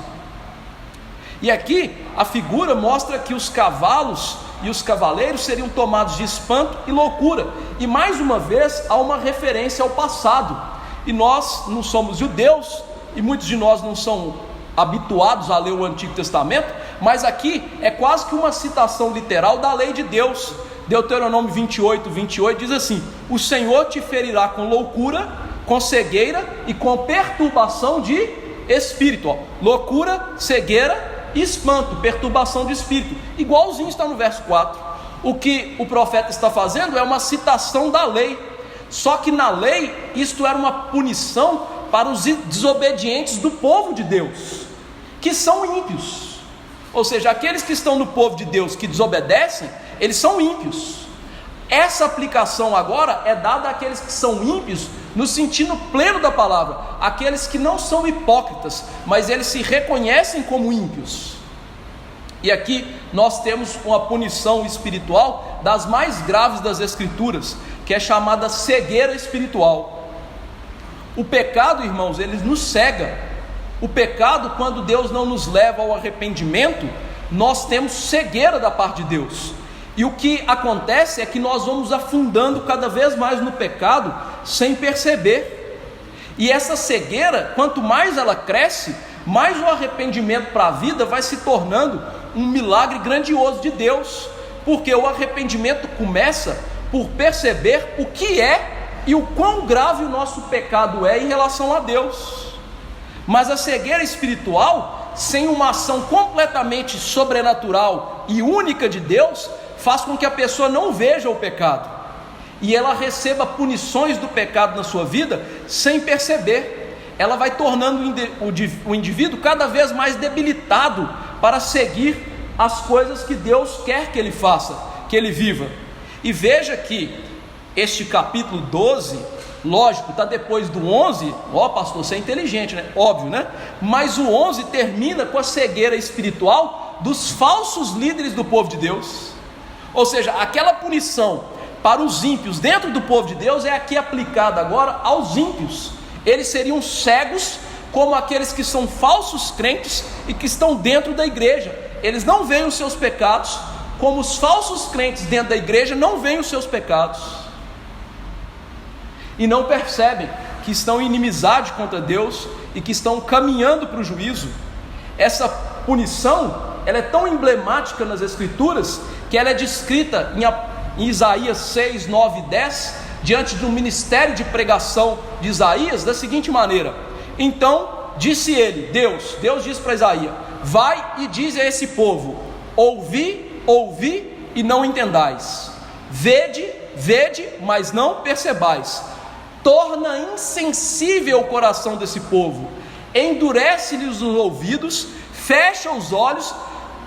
E aqui a figura mostra que os cavalos e os cavaleiros seriam tomados de espanto e loucura, e mais uma vez há uma referência ao passado, e nós não somos judeus, e muitos de nós não são habituados a ler o Antigo Testamento, mas aqui é quase que uma citação literal da lei de Deus. Deuteronômio 28 diz assim: o Senhor te ferirá com loucura, com cegueira e com perturbação de espírito. Loucura, cegueira e espanto, perturbação de espírito, igualzinho está no verso 4. O que o profeta está fazendo é uma citação da lei, só que na lei isto era uma punição para os desobedientes do povo de Deus, que são ímpios. Ou seja, aqueles que estão no povo de Deus que desobedecem, eles são ímpios. Essa aplicação agora é dada àqueles que são ímpios no sentido pleno da palavra, aqueles que não são hipócritas, mas eles se reconhecem como ímpios. E aqui nós temos uma punição espiritual das mais graves das Escrituras, que é chamada cegueira espiritual. O pecado, irmãos, ele nos cega. O pecado, quando Deus não nos leva ao arrependimento, nós temos cegueira da parte de Deus. E o que acontece é que nós vamos afundando cada vez mais no pecado, sem perceber. E essa cegueira, quanto mais ela cresce, mais o arrependimento para a vida vai se tornando um milagre grandioso de Deus, porque o arrependimento começa por perceber o que é e o quão grave o nosso pecado é em relação a Deus. Mas a cegueira espiritual, sem uma ação completamente sobrenatural e única de Deus, faz com que a pessoa não veja o pecado, e ela receba punições do pecado na sua vida sem perceber. Ela vai tornando o indivíduo cada vez mais debilitado para seguir as coisas que Deus quer que ele faça, que ele viva. E veja que este capítulo 12, lógico, está depois do 11, pastor, você é inteligente, né? Óbvio, né? Mas o 11 termina com a cegueira espiritual dos falsos líderes do povo de Deus. Ou seja, aquela punição para os ímpios dentro do povo de Deus é aqui aplicada agora aos ímpios. Eles seriam cegos como aqueles que são falsos crentes e que estão dentro da igreja. Eles não veem os seus pecados, como os falsos crentes dentro da igreja não veem os seus pecados, e não percebem que estão em inimizade contra Deus e que estão caminhando para o juízo. Essa punição, ela é tão emblemática nas Escrituras, que ela é descrita em Isaías 6, 9 e 10, diante do ministério de pregação de Isaías, da seguinte maneira: então disse ele, Deus disse para Isaías: vai e diz a esse povo, ouvi e não entendais, vede, mas não percebais, torna insensível o coração desse povo, endurece-lhes os ouvidos, fecha os olhos,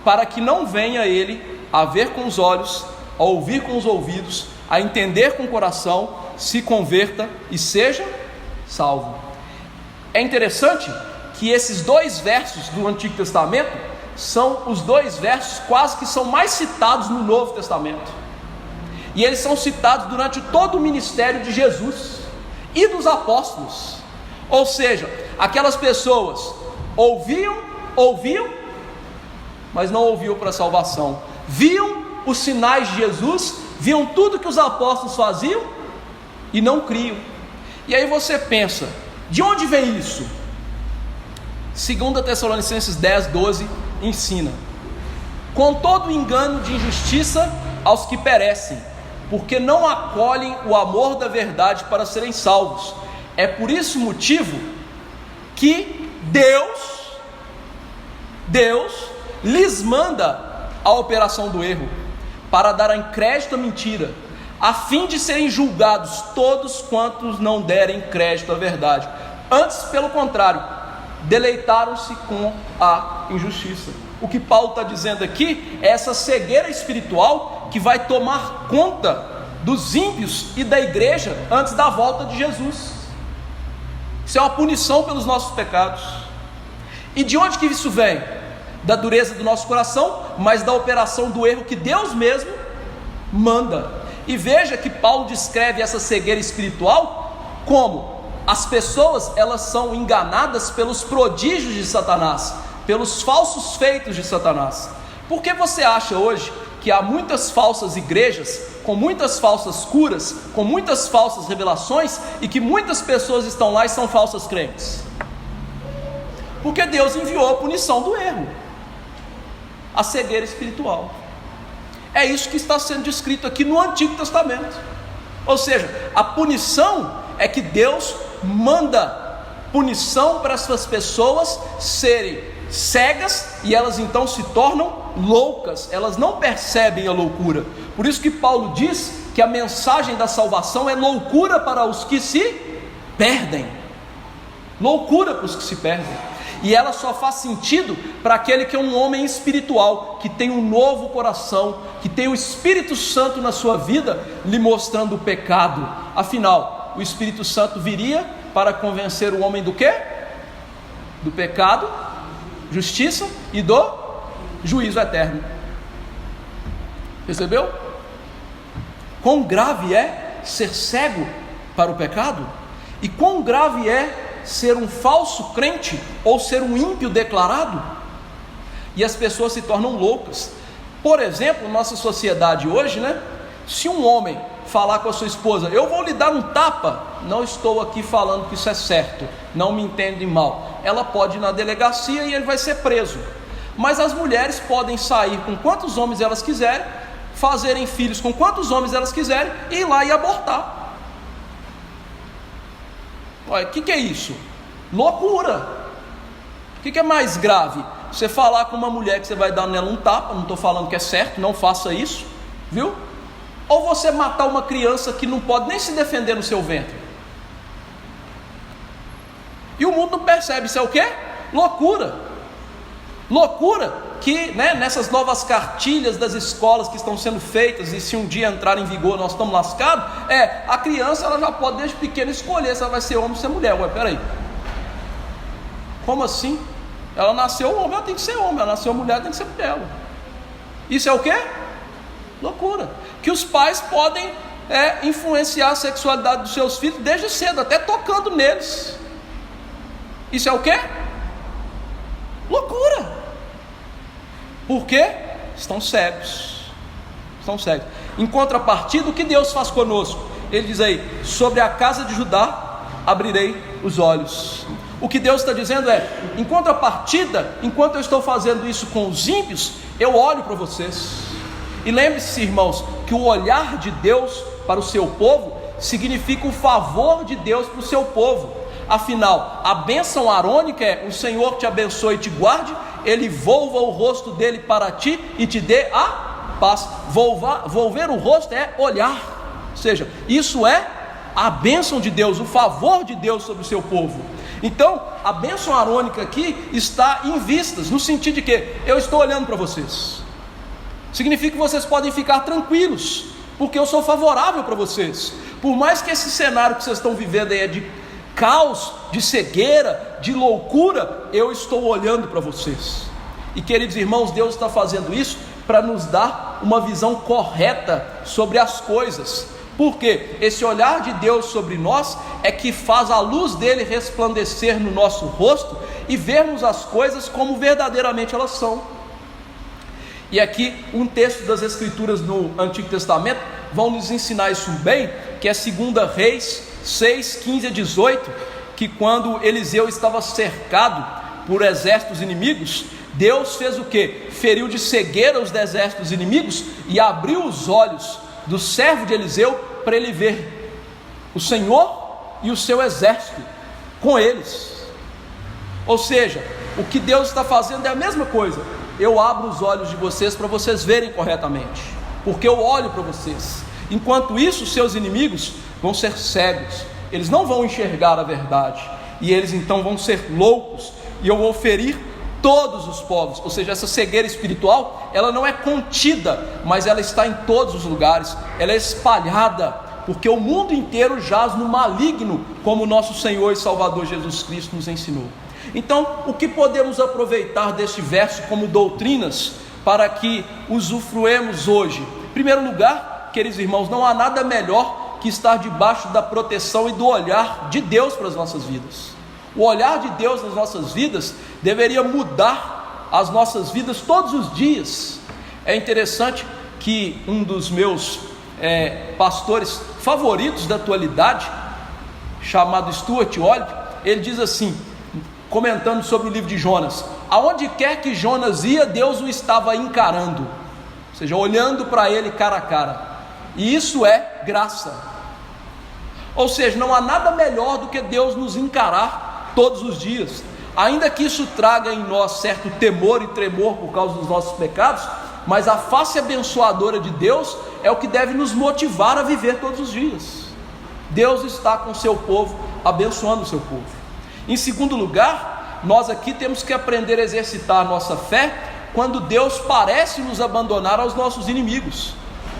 para que não venha ele a ver com os olhos, a ouvir com os ouvidos, a entender com o coração, se converta e seja salvo. É interessante que esses dois versos do Antigo Testamento são os dois versos quase que são mais citados no Novo Testamento, e eles são citados durante todo o ministério de Jesus e dos apóstolos. Ou seja, aquelas pessoas ouviam, mas não ouviam para a salvação, viam os sinais de Jesus, viam tudo que os apóstolos faziam e não criam. E aí você pensa, de onde vem isso? 2 Tessalonicenses 10, 12 ensina: com todo engano de injustiça aos que perecem, porque não acolhem o amor da verdade para serem salvos. É por esse motivo que Deus lhes manda a operação do erro, para dar crédito à mentira, a fim de serem julgados todos quantos não derem crédito à verdade. Antes, pelo contrário, deleitaram-se com a injustiça. O que Paulo está dizendo aqui é essa cegueira espiritual que vai tomar conta dos ímpios e da igreja antes da volta de Jesus. Isso é uma punição pelos nossos pecados. E de onde que isso vem? Da dureza do nosso coração, mas da operação do erro que Deus mesmo manda. E veja que Paulo descreve essa cegueira espiritual como as pessoas, elas são enganadas pelos prodígios de Satanás, pelos falsos feitos de Satanás. Por que você acha hoje que há muitas falsas igrejas, com muitas falsas curas, com muitas falsas revelações, e que muitas pessoas estão lá e são falsas crentes? Porque Deus enviou a punição do erro, a cegueira espiritual. É isso que está sendo descrito aqui no Antigo Testamento. Ou seja, a punição é que Deus manda punição para essas pessoas serem cegas, e elas então se tornam loucas, elas não percebem a loucura. Por isso que Paulo diz que a mensagem da salvação é loucura para os que se perdem. Loucura para os que se perdem. E ela só faz sentido para aquele que é um homem espiritual, que tem um novo coração, que tem o Espírito Santo na sua vida, lhe mostrando o pecado. Afinal, o Espírito Santo viria para convencer o homem do quê? Do pecado, justiça e do juízo eterno. Percebeu? Quão grave é ser cego para o pecado? E quão grave é ser um falso crente ou ser um ímpio declarado? E as pessoas se tornam loucas. Por exemplo, nossa sociedade hoje, se um homem falar com a sua esposa, eu vou lhe dar um tapa, não estou aqui falando que isso é certo, não me entendem mal, ela pode ir na delegacia e ele vai ser preso. Mas as mulheres podem sair com quantos homens elas quiserem, fazerem filhos com quantos homens elas quiserem, e ir lá e abortar. Olha, o que é isso? Loucura. O que é mais grave? Você falar com uma mulher que você vai dar nela um tapa, não estou falando que é certo, não faça isso, viu? Ou você matar uma criança que não pode nem se defender no seu ventre. E o mundo não percebe, isso é o quê? Loucura. Loucura que, nessas novas cartilhas das escolas que estão sendo feitas, e se um dia entrar em vigor nós estamos lascados, a criança ela já pode desde pequena escolher se ela vai ser homem ou ser mulher. Ué, peraí, como assim? Ela nasceu homem, ela tem que ser homem, ela nasceu mulher, tem que ser mulher. Isso é o quê? Loucura. Que os pais podem influenciar a sexualidade dos seus filhos desde cedo, até tocando neles. Isso é o quê? Loucura. Por quê? Estão cegos. Estão cegos. Em contrapartida, o que Deus faz conosco? Ele diz aí, sobre a casa de Judá abrirei os olhos. O que Deus está dizendo é, em contrapartida, enquanto eu estou fazendo isso com os ímpios, eu olho para vocês. E lembre-se, irmãos, que o olhar de Deus para o seu povo significa o favor de Deus para o seu povo. Afinal, a bênção arônica é: o Senhor te abençoe e te guarde, Ele volva o rosto dele para ti e te dê a paz. Volver o rosto é olhar, ou seja, isso é a bênção de Deus, o favor de Deus sobre o seu povo. Então, a bênção arônica aqui está em vistas, no sentido de que eu estou olhando para vocês. Significa que vocês podem ficar tranquilos, porque eu sou favorável para vocês. Por mais que esse cenário que vocês estão vivendo aí é de caos, de cegueira, de loucura, eu estou olhando para vocês. E queridos irmãos, Deus está fazendo isso para nos dar uma visão correta sobre as coisas. Porque esse olhar de Deus sobre nós é que faz a luz dele resplandecer no nosso rosto e vermos as coisas como verdadeiramente elas são. E aqui um texto das Escrituras no Antigo Testamento vão nos ensinar isso bem, que é 2 Reis 6, 15 a 18, que quando Eliseu estava cercado por exércitos inimigos, Deus fez o quê? Feriu de cegueira os exércitos inimigos e abriu os olhos do servo de Eliseu para ele ver o Senhor e o seu exército com eles. Ou seja, o que Deus está fazendo é a mesma coisa. Eu abro os olhos de vocês para vocês verem corretamente, porque eu olho para vocês. Enquanto isso, seus inimigos vão ser cegos, eles não vão enxergar a verdade, e eles então vão ser loucos, e eu vou ferir todos os povos. Ou seja, essa cegueira espiritual, ela não é contida, mas ela está em todos os lugares, ela é espalhada, porque o mundo inteiro jaz no maligno, como nosso Senhor e Salvador Jesus Cristo nos ensinou. Então, o que podemos aproveitar deste verso como doutrinas para que usufruemos hoje? Em primeiro lugar, queridos irmãos, não há nada melhor que estar debaixo da proteção e do olhar de Deus para as nossas vidas. O olhar de Deus nas nossas vidas deveria mudar as nossas vidas todos os dias. É interessante que um dos meus pastores favoritos da atualidade, chamado Stuart Old, ele diz assim, comentando sobre o livro de Jonas: aonde quer que Jonas ia, Deus o estava encarando, ou seja, olhando para ele cara a cara, e isso é graça. Ou seja, não há nada melhor do que Deus nos encarar todos os dias, ainda que isso traga em nós certo temor e tremor por causa dos nossos pecados, mas a face abençoadora de Deus é o que deve nos motivar a viver todos os dias. Deus está com o seu povo, abençoando o seu povo. Em segundo lugar, nós aqui temos que aprender a exercitar a nossa fé quando Deus parece nos abandonar aos nossos inimigos.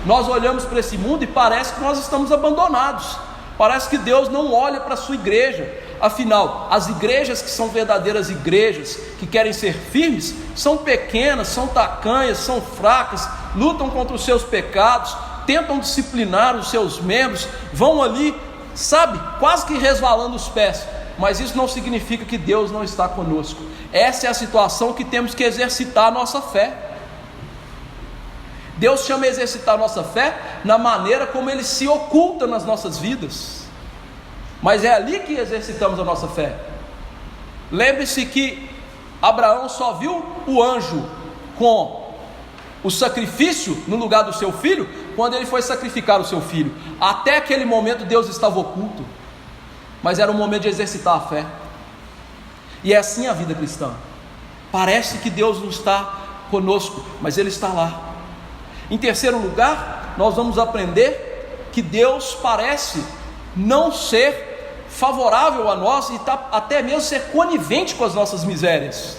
Nós olhamos para esse mundo e parece que nós estamos abandonados, parece que Deus não olha para a sua igreja. Afinal, as igrejas que são verdadeiras igrejas, que querem ser firmes, são pequenas, são tacanhas, são fracas, lutam contra os seus pecados, tentam disciplinar os seus membros, vão ali, sabe, quase que resvalando os pés, mas isso não significa que Deus não está conosco. Essa é a situação que temos que exercitar a nossa fé. Deus chama a exercitar a nossa fé na maneira como Ele se oculta nas nossas vidas, mas é ali que exercitamos a nossa fé. Lembre-se que Abraão só viu o anjo com o sacrifício no lugar do seu filho quando ele foi sacrificar o seu filho. Até aquele momento Deus estava oculto, mas era um momento de exercitar a fé. E é assim a vida cristã. Parece que Deus não está conosco, mas Ele está lá. Em terceiro lugar, nós vamos aprender que Deus parece não ser favorável a nós e até mesmo ser conivente com as nossas misérias,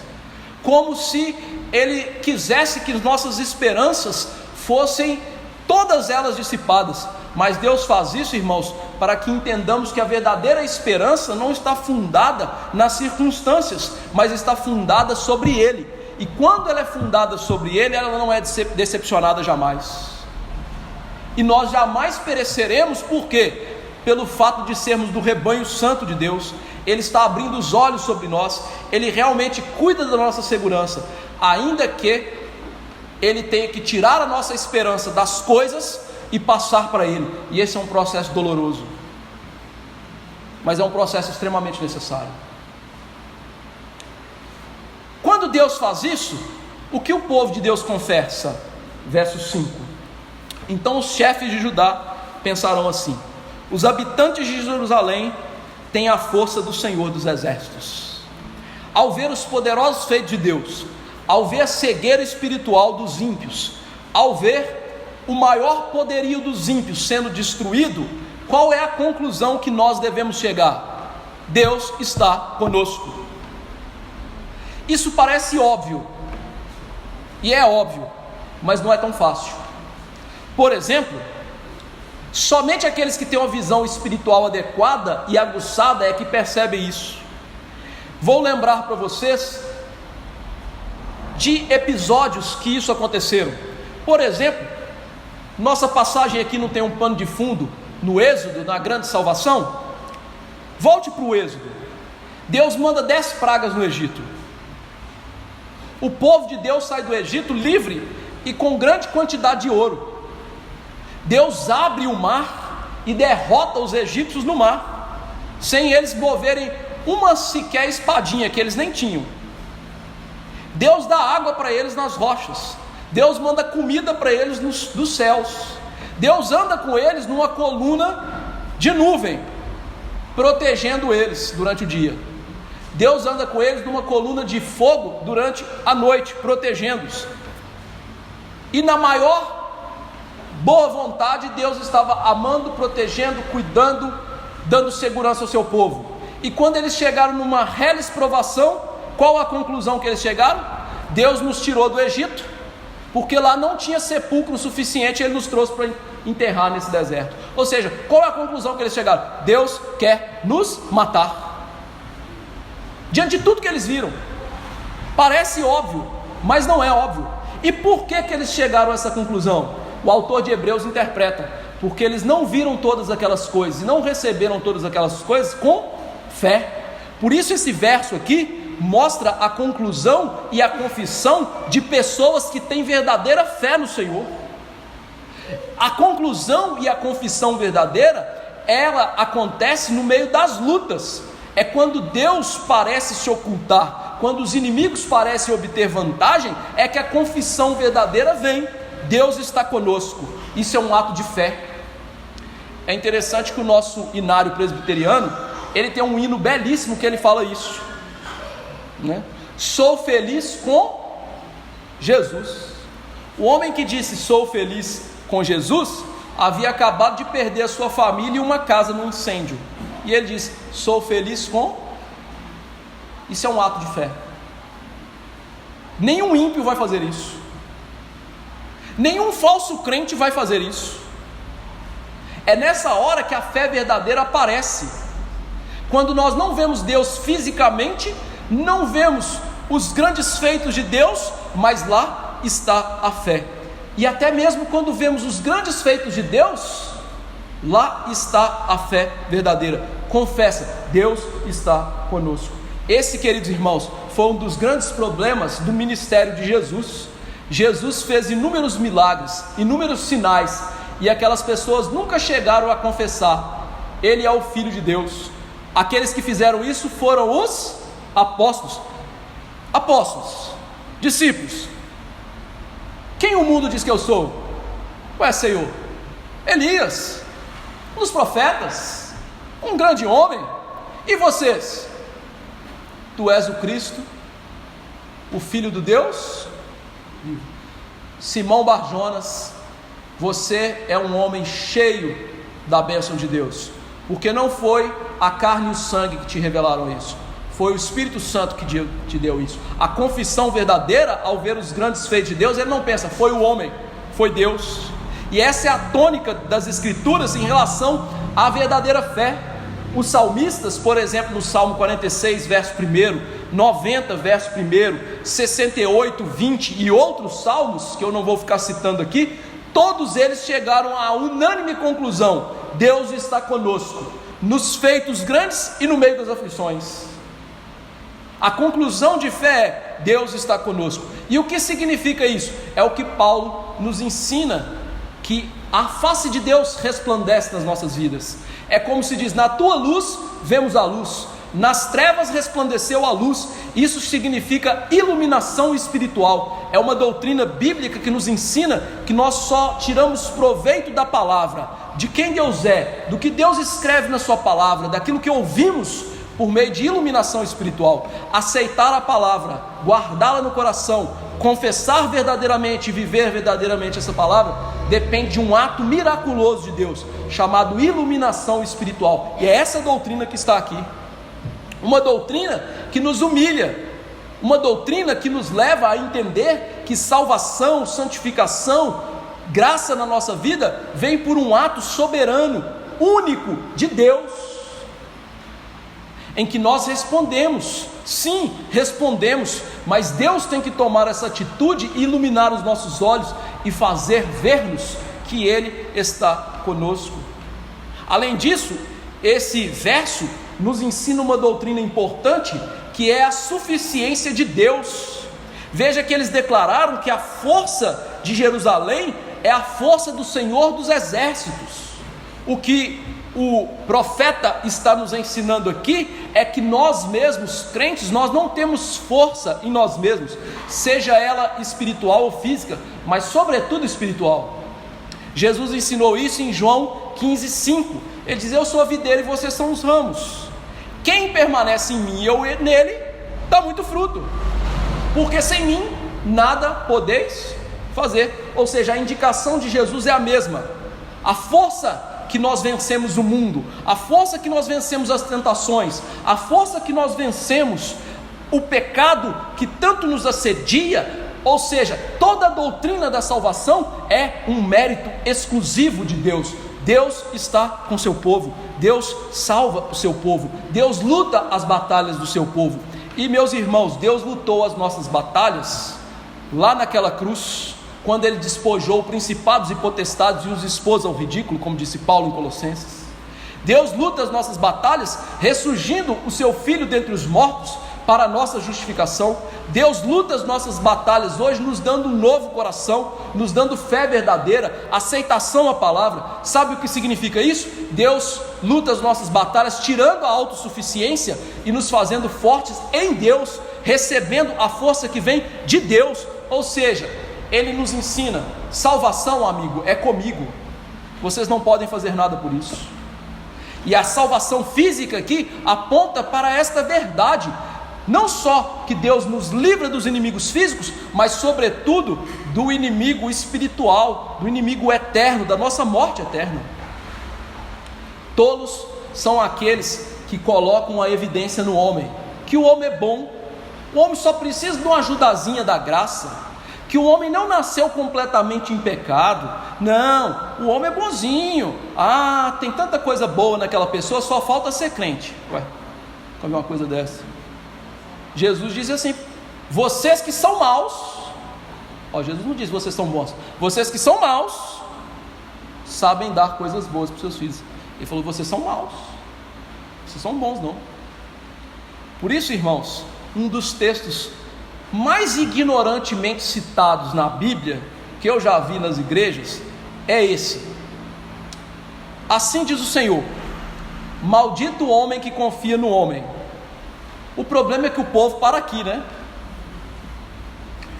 como se Ele quisesse que nossas esperanças fossem todas elas dissipadas. Mas Deus faz isso, irmãos, para que entendamos que a verdadeira esperança não está fundada nas circunstâncias, mas está fundada sobre Ele, e quando ela é fundada sobre Ele, ela não é decepcionada jamais, e nós jamais pereceremos. Por quê? Pelo fato de sermos do rebanho santo de Deus. Ele está abrindo os olhos sobre nós, Ele realmente cuida da nossa segurança, ainda que Ele tenha que tirar a nossa esperança das coisas e passar para Ele, e esse é um processo doloroso, mas é um processo extremamente necessário. Quando Deus faz isso, o que o povo de Deus confessa? Verso 5: então os chefes de Judá pensarão assim: os habitantes de Jerusalém têm a força do Senhor dos exércitos. Ao ver os poderosos feitos de Deus, ao ver a cegueira espiritual dos ímpios, ao ver o maior poderio dos ímpios sendo destruído, qual é a conclusão que nós devemos chegar? Deus está conosco. Isso parece óbvio, e é óbvio, mas não é tão fácil. Por exemplo, somente aqueles que têm uma visão espiritual adequada e aguçada é que percebem isso. Vou lembrar para vocês de episódios que isso aconteceram. Por exemplo, nossa passagem aqui não tem um pano de fundo no Êxodo, na grande salvação? Volte para o Êxodo. Deus manda 10 pragas no Egito. O povo de Deus sai do Egito livre e com grande quantidade de ouro. Deus abre o mar e derrota os egípcios no mar, sem eles moverem uma sequer espadinha, que eles nem tinham. Deus dá água para eles nas rochas, Deus manda comida para eles dos céus, Deus anda com eles numa coluna de nuvem, protegendo eles durante o dia. Deus anda com eles numa coluna de fogo durante a noite, protegendo-os. E na maior boa vontade, Deus estava amando, protegendo, cuidando, dando segurança ao seu povo. E quando eles chegaram numa reles provação, qual a conclusão que eles chegaram? Deus nos tirou do Egito, porque lá não tinha sepulcro suficiente, Ele nos trouxe para enterrar nesse deserto. Ou seja, qual é a conclusão que eles chegaram? Deus quer nos matar. Diante de tudo que eles viram, parece óbvio, mas não é óbvio. E por que eles chegaram a essa conclusão? O autor de Hebreus interpreta: porque eles não viram todas aquelas coisas e não receberam todas aquelas coisas com fé. Por isso esse verso aqui mostra a conclusão e a confissão de pessoas que têm verdadeira fé no Senhor. A conclusão e a confissão verdadeira, ela acontece no meio das lutas. É quando Deus parece se ocultar, quando os inimigos parecem obter vantagem, é que a confissão verdadeira vem. Deus está conosco. Isso é um ato de fé. É interessante que o nosso inário presbiteriano, ele tem um hino belíssimo que ele fala isso, né? Sou feliz com Jesus. O homem que disse sou feliz com Jesus havia acabado de perder a sua família e uma casa num incêndio, e ele disse sou feliz com. Isso é um ato de fé. Nenhum ímpio vai fazer isso, nenhum falso crente vai fazer isso. É nessa hora que a fé verdadeira aparece, quando nós não vemos Deus fisicamente, não vemos os grandes feitos de Deus, mas lá está a fé. E até mesmo quando vemos os grandes feitos de Deus, lá está a fé verdadeira. Confessa, Deus está conosco. Esse, queridos irmãos, foi um dos grandes problemas do ministério de Jesus. Jesus fez inúmeros milagres, inúmeros sinais, e aquelas pessoas nunca chegaram a confessar: Ele é o Filho de Deus. Aqueles que fizeram isso foram os apóstolos, discípulos. Quem o mundo diz que eu sou? Ué, Senhor, Elias, um dos profetas, um grande homem. E vocês? Tu és o Cristo, o Filho do Deus vivo. Simão Barjonas, você é um homem cheio da bênção de Deus, porque não foi a carne e o sangue que te revelaram isso, foi o Espírito Santo que te deu isso. A confissão verdadeira, ao ver os grandes feitos de Deus, ele não pensa, foi o homem, foi Deus. E essa é a tônica das Escrituras em relação à verdadeira fé. Os salmistas, por exemplo, no Salmo 46, verso 1, 90, verso 1, 68, 20 e outros salmos, que eu não vou ficar citando aqui, todos eles chegaram à unânime conclusão: Deus está conosco, nos feitos grandes e no meio das aflições. A conclusão de fé é: Deus está conosco. E o que significa isso? É o que Paulo nos ensina, que a face de Deus resplandece nas nossas vidas. É como se diz: na tua luz vemos a luz, nas trevas resplandeceu a luz. Isso significa iluminação espiritual. É uma doutrina bíblica que nos ensina que nós só tiramos proveito da palavra, de quem Deus é, do que Deus escreve na sua palavra, daquilo que ouvimos, por meio de iluminação espiritual. Aceitar a palavra, guardá-la no coração, confessar verdadeiramente e viver verdadeiramente essa palavra, depende de um ato miraculoso de Deus, chamado iluminação espiritual. E é essa doutrina que está aqui. Uma doutrina que nos humilha, uma doutrina que nos leva a entender que salvação, santificação, graça na nossa vida vem por um ato soberano, único de Deus, em que nós respondemos. Sim, respondemos, mas Deus tem que tomar essa atitude e iluminar os nossos olhos e fazer ver-nos que Ele está conosco. Além disso, esse verso nos ensina uma doutrina importante, que é a suficiência de Deus. Veja que eles declararam que a força de Jerusalém é a força do Senhor dos exércitos. O que o profeta está nos ensinando aqui é que nós mesmos, crentes, nós não temos força em nós mesmos, seja ela espiritual ou física, mas sobretudo espiritual. Jesus ensinou isso em João 15:5. Ele diz: eu sou a videira e vocês são os ramos. Quem permanece em mim e eu nele, dá muito fruto, porque sem mim nada podeis fazer. Ou seja, a indicação de Jesus é a mesma. A força que nós vencemos o mundo, a força que nós vencemos as tentações, a força que nós vencemos o pecado que tanto nos assedia, ou seja, toda a doutrina da salvação é um mérito exclusivo de Deus. Deus está com seu povo, Deus salva o seu povo, Deus luta as batalhas do seu povo. E meus irmãos, Deus lutou as nossas batalhas lá naquela cruz, quando Ele despojou principados e potestades e os expôs ao ridículo, como disse Paulo em Colossenses. Deus luta as nossas batalhas, ressurgindo o seu Filho dentre os mortos, para a nossa justificação. Deus luta as nossas batalhas hoje, nos dando um novo coração, nos dando fé verdadeira, aceitação à palavra. Sabe o que significa isso? Deus luta as nossas batalhas, tirando a autossuficiência e nos fazendo fortes em Deus, recebendo a força que vem de Deus. Ou seja, Ele nos ensina: salvação, amigo, é comigo, vocês não podem fazer nada por isso. E a salvação física aqui aponta para esta verdade, não só que Deus nos livra dos inimigos físicos, mas sobretudo do inimigo espiritual, do inimigo eterno, da nossa morte eterna. Tolos são aqueles que colocam a evidência no homem, que o homem é bom, o homem só precisa de uma ajudazinha da graça, que o homem não nasceu completamente em pecado, não, o homem é bonzinho, tem tanta coisa boa naquela pessoa, só falta ser crente. Ué, como é uma coisa dessa? Jesus diz assim: vocês que são maus, Jesus não diz vocês são bons, vocês que são maus, sabem dar coisas boas para os seus filhos. Ele falou: vocês são maus, vocês são bons não. Por isso, irmãos, um dos textos mais ignorantemente citados na Bíblia, que eu já vi nas igrejas, é esse: assim diz o Senhor, maldito o homem que confia no homem. O problema é que o povo para aqui, né?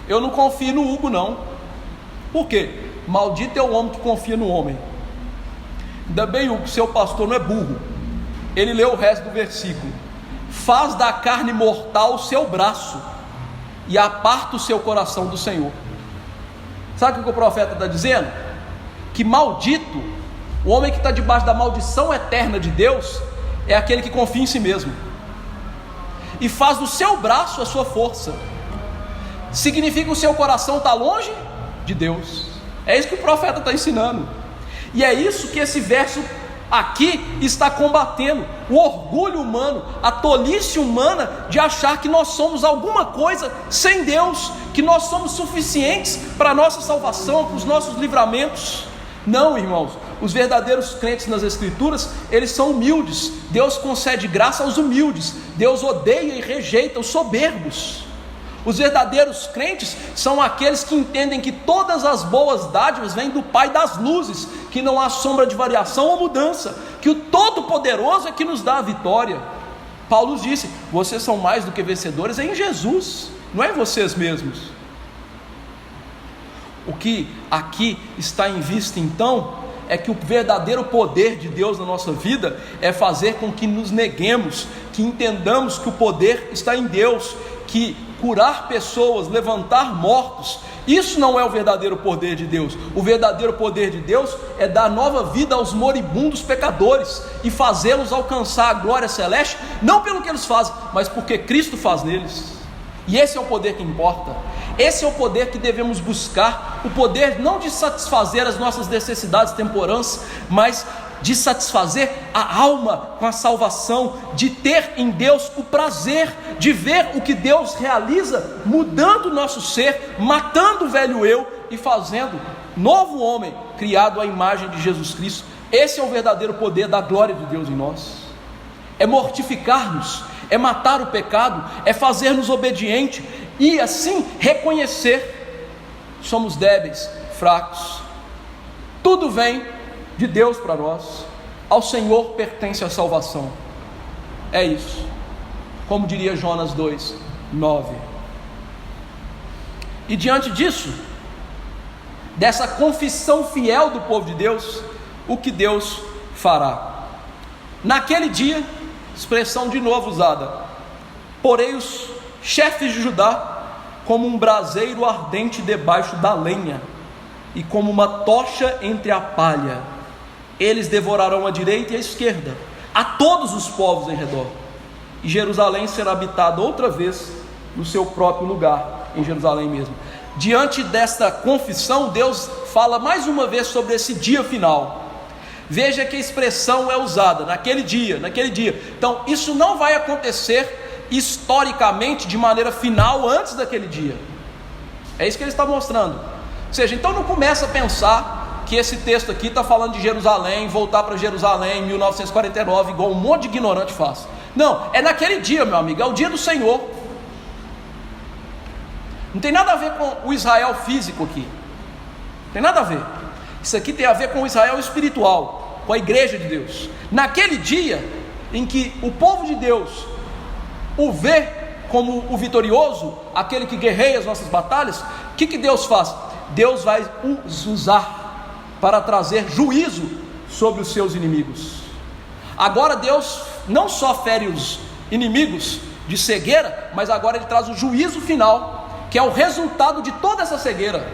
Eu não confio no Hugo não. Por quê? Maldito é o homem que confia no homem. Ainda bem, Hugo, seu pastor não é burro. Ele leu o resto do versículo: faz da carne mortal o seu braço e aparta o seu coração do Senhor. Sabe o que o profeta está dizendo? Que maldito, o homem que está debaixo da maldição eterna de Deus, é aquele que confia em si mesmo e faz do seu braço a sua força. Significa que o seu coração está longe de Deus. É isso que o profeta está ensinando, e é isso que esse verso aqui está combatendo: o orgulho humano, a tolice humana de achar que nós somos alguma coisa sem Deus, que nós somos suficientes para a nossa salvação, para os nossos livramentos. Não, irmãos, os verdadeiros crentes nas Escrituras, eles são humildes. Deus concede graça aos humildes, Deus odeia e rejeita os soberbos. Os verdadeiros crentes são aqueles que entendem que todas as boas dádivas vêm do Pai das luzes, que não há sombra de variação ou mudança, que o Todo-Poderoso é que nos dá a vitória. Paulo disse: vocês são mais do que vencedores em Jesus, não é em vocês mesmos. O que aqui está em vista então é que o verdadeiro poder de Deus na nossa vida é fazer com que nos neguemos, que entendamos que o poder está em Deus, que curar pessoas, levantar mortos, isso não é o verdadeiro poder de Deus. O verdadeiro poder de Deus é dar nova vida aos moribundos pecadores e fazê-los alcançar a glória celeste, não pelo que eles fazem, mas porque Cristo faz neles. E esse é o poder que importa, esse é o poder que devemos buscar, o poder não de satisfazer as nossas necessidades temporãs, mas de satisfazer a alma com a salvação, de ter em Deus o prazer de ver o que Deus realiza, mudando o nosso ser, matando o velho eu e fazendo novo homem, criado à imagem de Jesus Cristo. Esse é o verdadeiro poder da glória de Deus em nós, é mortificar-nos, é matar o pecado, é fazer-nos obediente e assim reconhecer: somos débeis, fracos, tudo vem de Deus para nós, ao Senhor pertence a salvação. É isso, como diria Jonas 2:9. E diante disso, dessa confissão fiel do povo de Deus, o que Deus fará? Naquele dia, expressão de novo usada: porei os chefes de Judá como um braseiro ardente debaixo da lenha, e como uma tocha entre a palha. Eles devorarão a direita e a esquerda, a todos os povos em redor, e Jerusalém será habitada outra vez no seu próprio lugar, em Jerusalém mesmo. Diante desta confissão, Deus fala mais uma vez sobre esse dia final. Veja que a expressão é usada, naquele dia. Então, isso não vai acontecer historicamente de maneira final antes daquele dia. É isso que ele está mostrando. Ou seja, então não começa a pensar que esse texto aqui está falando de Jerusalém, voltar para Jerusalém em 1949, igual um monte de ignorante faz. Não, é naquele dia, meu amigo, é o dia do Senhor. Não tem nada a ver com o Israel físico aqui. Não tem nada a ver. Isso aqui tem a ver com o Israel espiritual, com a igreja de Deus. Naquele dia em que o povo de Deus o vê como o vitorioso, aquele que guerreia as nossas batalhas, o que Deus faz? Deus vai os usar para trazer juízo sobre os seus inimigos. Agora Deus não só fere os inimigos de cegueira, mas agora Ele traz o juízo final, que é o resultado de toda essa cegueira,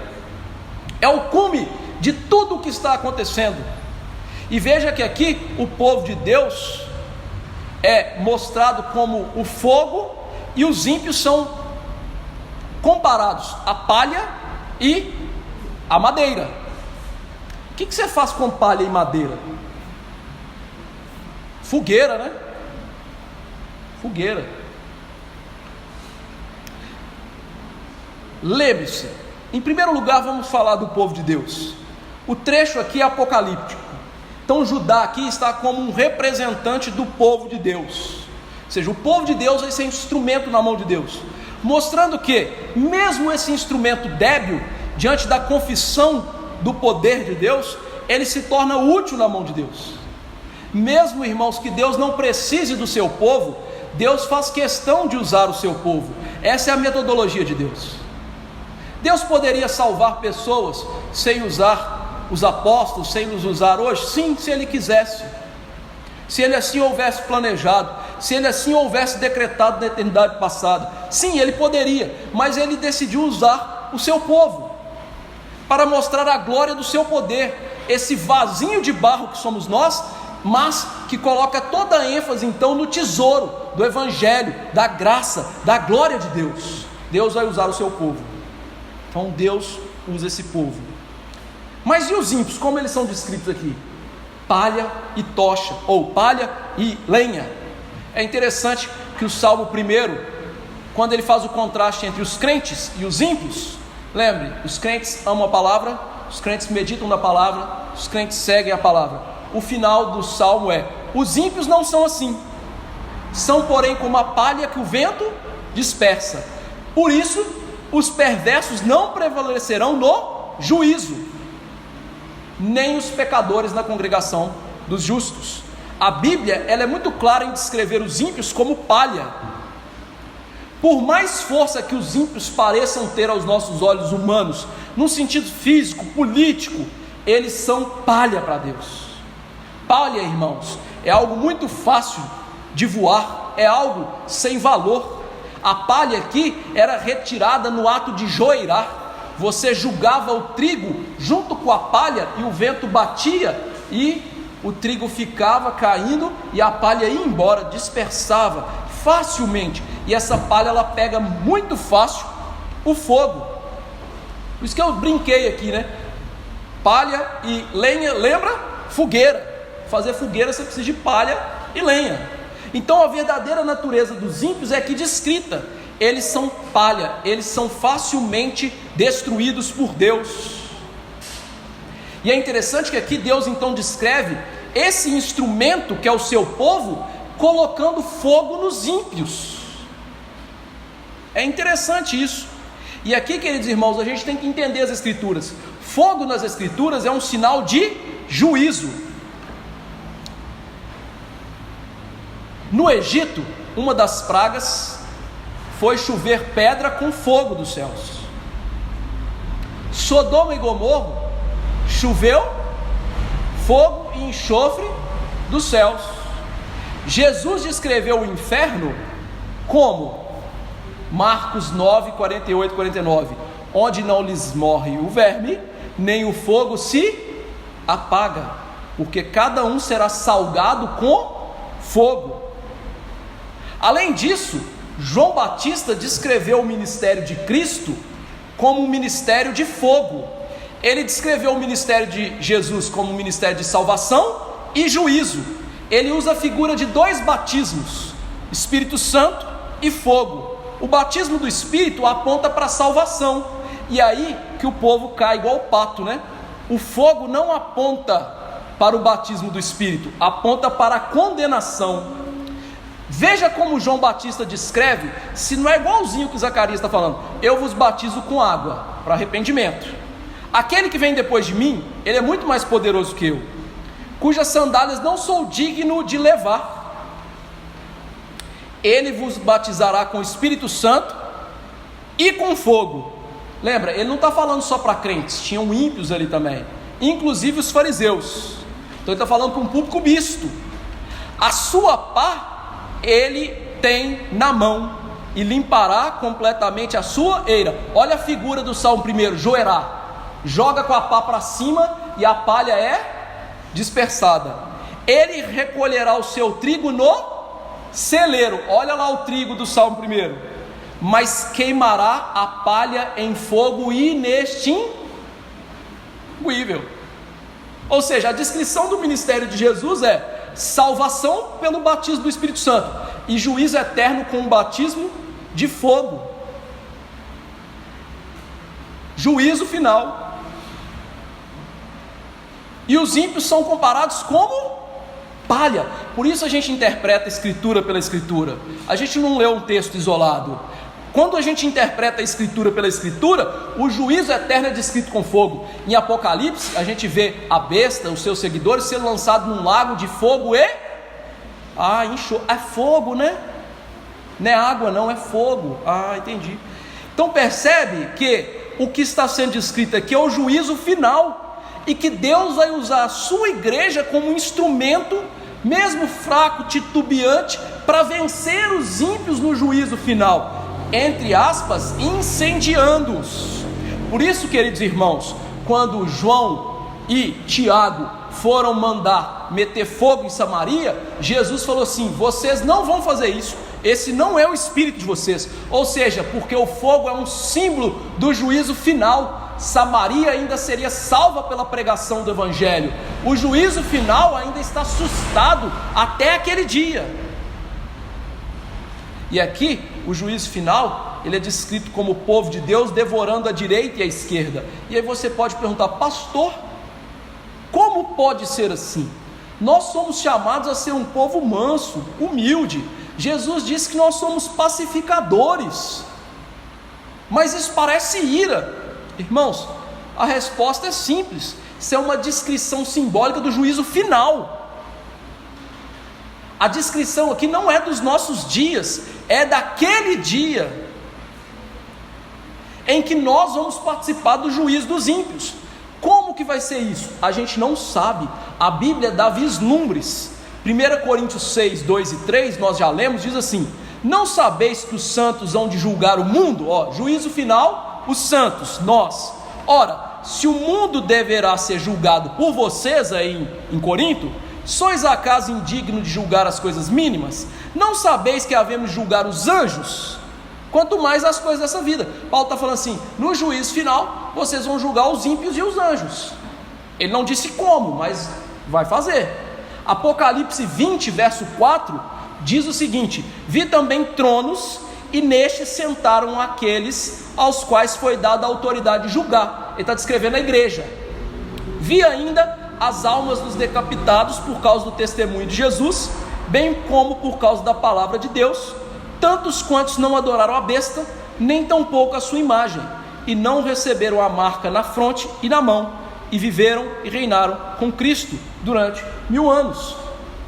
é o cume de tudo o que está acontecendo. E veja que aqui o povo de Deus é mostrado como o fogo, e os ímpios são comparados à palha e à madeira. O que você faz com palha e madeira? Fogueira, né? Fogueira. Lembre-se, em primeiro lugar vamos falar do povo de Deus. O trecho aqui é apocalíptico. Então Judá aqui está como um representante do povo de Deus. Ou seja, o povo de Deus vai ser instrumento na mão de Deus, mostrando que mesmo esse instrumento débil, diante da confissão do poder de Deus, ele se torna útil na mão de Deus. Mesmo, irmãos, que Deus não precise do seu povo, Deus faz questão de usar o seu povo. Essa é a metodologia de Deus. Deus poderia salvar pessoas sem usar os apóstolos, sem nos usar hoje? Sim, se Ele quisesse. Se Ele assim houvesse planejado, se Ele assim houvesse decretado na eternidade passada, sim, Ele poderia, mas Ele decidiu usar o seu povo, para mostrar a glória do seu poder, esse vasinho de barro que somos nós, mas que coloca toda a ênfase então no tesouro do Evangelho, da graça, da glória de Deus. Deus vai usar o seu povo. Então Deus usa esse povo. Mas e os ímpios, como eles são descritos aqui? Palha e tocha, ou palha e lenha. É interessante que o Salmo 1, quando ele faz o contraste entre os crentes e os ímpios, lembre, os crentes amam a palavra, os crentes meditam na palavra, os crentes seguem a palavra. O final do Salmo é: os ímpios não são assim, são porém como a palha que o vento dispersa. Por isso, os perversos não prevalecerão no juízo, nem os pecadores na congregação dos justos. A Bíblia, ela é muito clara em descrever os ímpios como palha. Por mais força que os ímpios pareçam ter aos nossos olhos humanos, no sentido físico, político, eles são palha para Deus. Palha, irmãos, é algo muito fácil de voar, é algo sem valor. A palha aqui era retirada no ato de joeirar. Você julgava o trigo junto com a palha e o vento batia e o trigo ficava caindo e a palha ia embora, dispersava facilmente. E essa palha, ela pega muito fácil o fogo. Por isso que eu brinquei aqui, né? Palha e lenha, lembra? Fogueira. Fazer fogueira você precisa de palha e lenha. Então a verdadeira natureza dos ímpios é aqui descrita. Eles são palha, eles são facilmente destruídos por Deus. E é interessante que aqui Deus então descreve esse instrumento que é o seu povo, colocando fogo nos ímpios. É interessante isso. E aqui, queridos irmãos, a gente tem que entender as Escrituras. Fogo nas Escrituras é um sinal de juízo. No Egito, uma das pragas foi chover pedra com fogo dos céus. Sodoma e Gomorra, choveu fogo e enxofre dos céus. Jesus descreveu o inferno como? Marcos 9, 48 e 49, onde não lhes morre o verme, nem o fogo se apaga, porque cada um será salgado com fogo. Além disso, João Batista descreveu o ministério de Cristo como um ministério de fogo. Ele descreveu o ministério de Jesus como um ministério de salvação e juízo. Ele usa a figura de 2 batismos, Espírito Santo e fogo. O batismo do Espírito aponta para a salvação, e aí que o povo cai igual o pato, né? O fogo não aponta para o batismo do Espírito, aponta para a condenação. Veja como João Batista descreve, se não é igualzinho que Zacarias está falando: eu vos batizo com água para arrependimento. Aquele que vem depois de mim, ele é muito mais poderoso que eu, cujas sandálias não sou digno de levar. Ele vos batizará com o Espírito Santo e com fogo. Lembra, ele não está falando só para crentes, tinham ímpios ali também, inclusive os fariseus. Então ele está falando para um público misto. A sua pá ele tem na mão, e limpará completamente a sua eira. Olha a figura do Salmo 1, Joerá. Joga com a pá para cima e a palha é dispersada. Ele recolherá o seu trigo no celeiro. Olha lá o trigo do Salmo 1. Mas queimará a palha em fogo inextinguível. Ou seja, a descrição do ministério de Jesus é salvação pelo batismo do Espírito Santo e juízo eterno com o batismo de fogo. Juízo final. E os ímpios são comparados como palha. Por isso a gente interpreta a Escritura pela Escritura. A gente não lê um texto isolado. Quando a gente interpreta a Escritura pela Escritura, o juízo eterno é descrito com fogo. Em Apocalipse, a gente vê a besta, os seus seguidores, sendo lançados num lago de fogo e... é fogo, né? Não é água não, é fogo. Entendi. Então percebe que o que está sendo descrito aqui é o juízo final, e que Deus vai usar a sua igreja como um instrumento, mesmo fraco, titubeante, para vencer os ímpios no juízo final, entre aspas, incendiando-os. Por isso, queridos irmãos, quando João e Tiago foram mandar meter fogo em Samaria, Jesus falou assim: vocês não vão fazer isso, esse não é o espírito de vocês. Ou seja, porque o fogo é um símbolo do juízo final. Samaria ainda seria salva pela pregação do Evangelho. O juízo final ainda está assustado até aquele dia. E aqui, o juízo final, ele é descrito como o povo de Deus devorando a direita e a esquerda. E aí você pode perguntar: pastor, como pode ser assim? Nós somos chamados a ser um povo manso, humilde. Jesus disse que nós somos pacificadores, mas isso parece ira. Irmãos, a resposta é simples. Isso é uma descrição simbólica do juízo final. A descrição aqui não é dos nossos dias, é daquele dia em que nós vamos participar do juízo dos ímpios. Como que vai ser isso? A gente não sabe. A Bíblia dá vislumbres. 1 Coríntios 6, 2 e 3, nós já lemos, diz assim: não sabeis que os santos hão de julgar o mundo? Juízo final, os santos, nós. Ora, se o mundo deverá ser julgado por vocês aí em Corinto, sois acaso indigno de julgar as coisas mínimas? Não sabeis que havemos de julgar os anjos? Quanto mais as coisas dessa vida. Paulo está falando assim: no juízo final, vocês vão julgar os ímpios e os anjos. Ele não disse como, mas vai fazer. Apocalipse 20, verso 4, diz o seguinte: vi também tronos, e nestes sentaram aqueles aos quais foi dada a autoridade de julgar. Ele está descrevendo a igreja. Vi ainda as almas dos decapitados por causa do testemunho de Jesus, bem como por causa da palavra de Deus, tantos quantos não adoraram a besta, nem tampouco a sua imagem, e não receberam a marca na fronte e na mão, e viveram e reinaram com Cristo durante 1000 anos.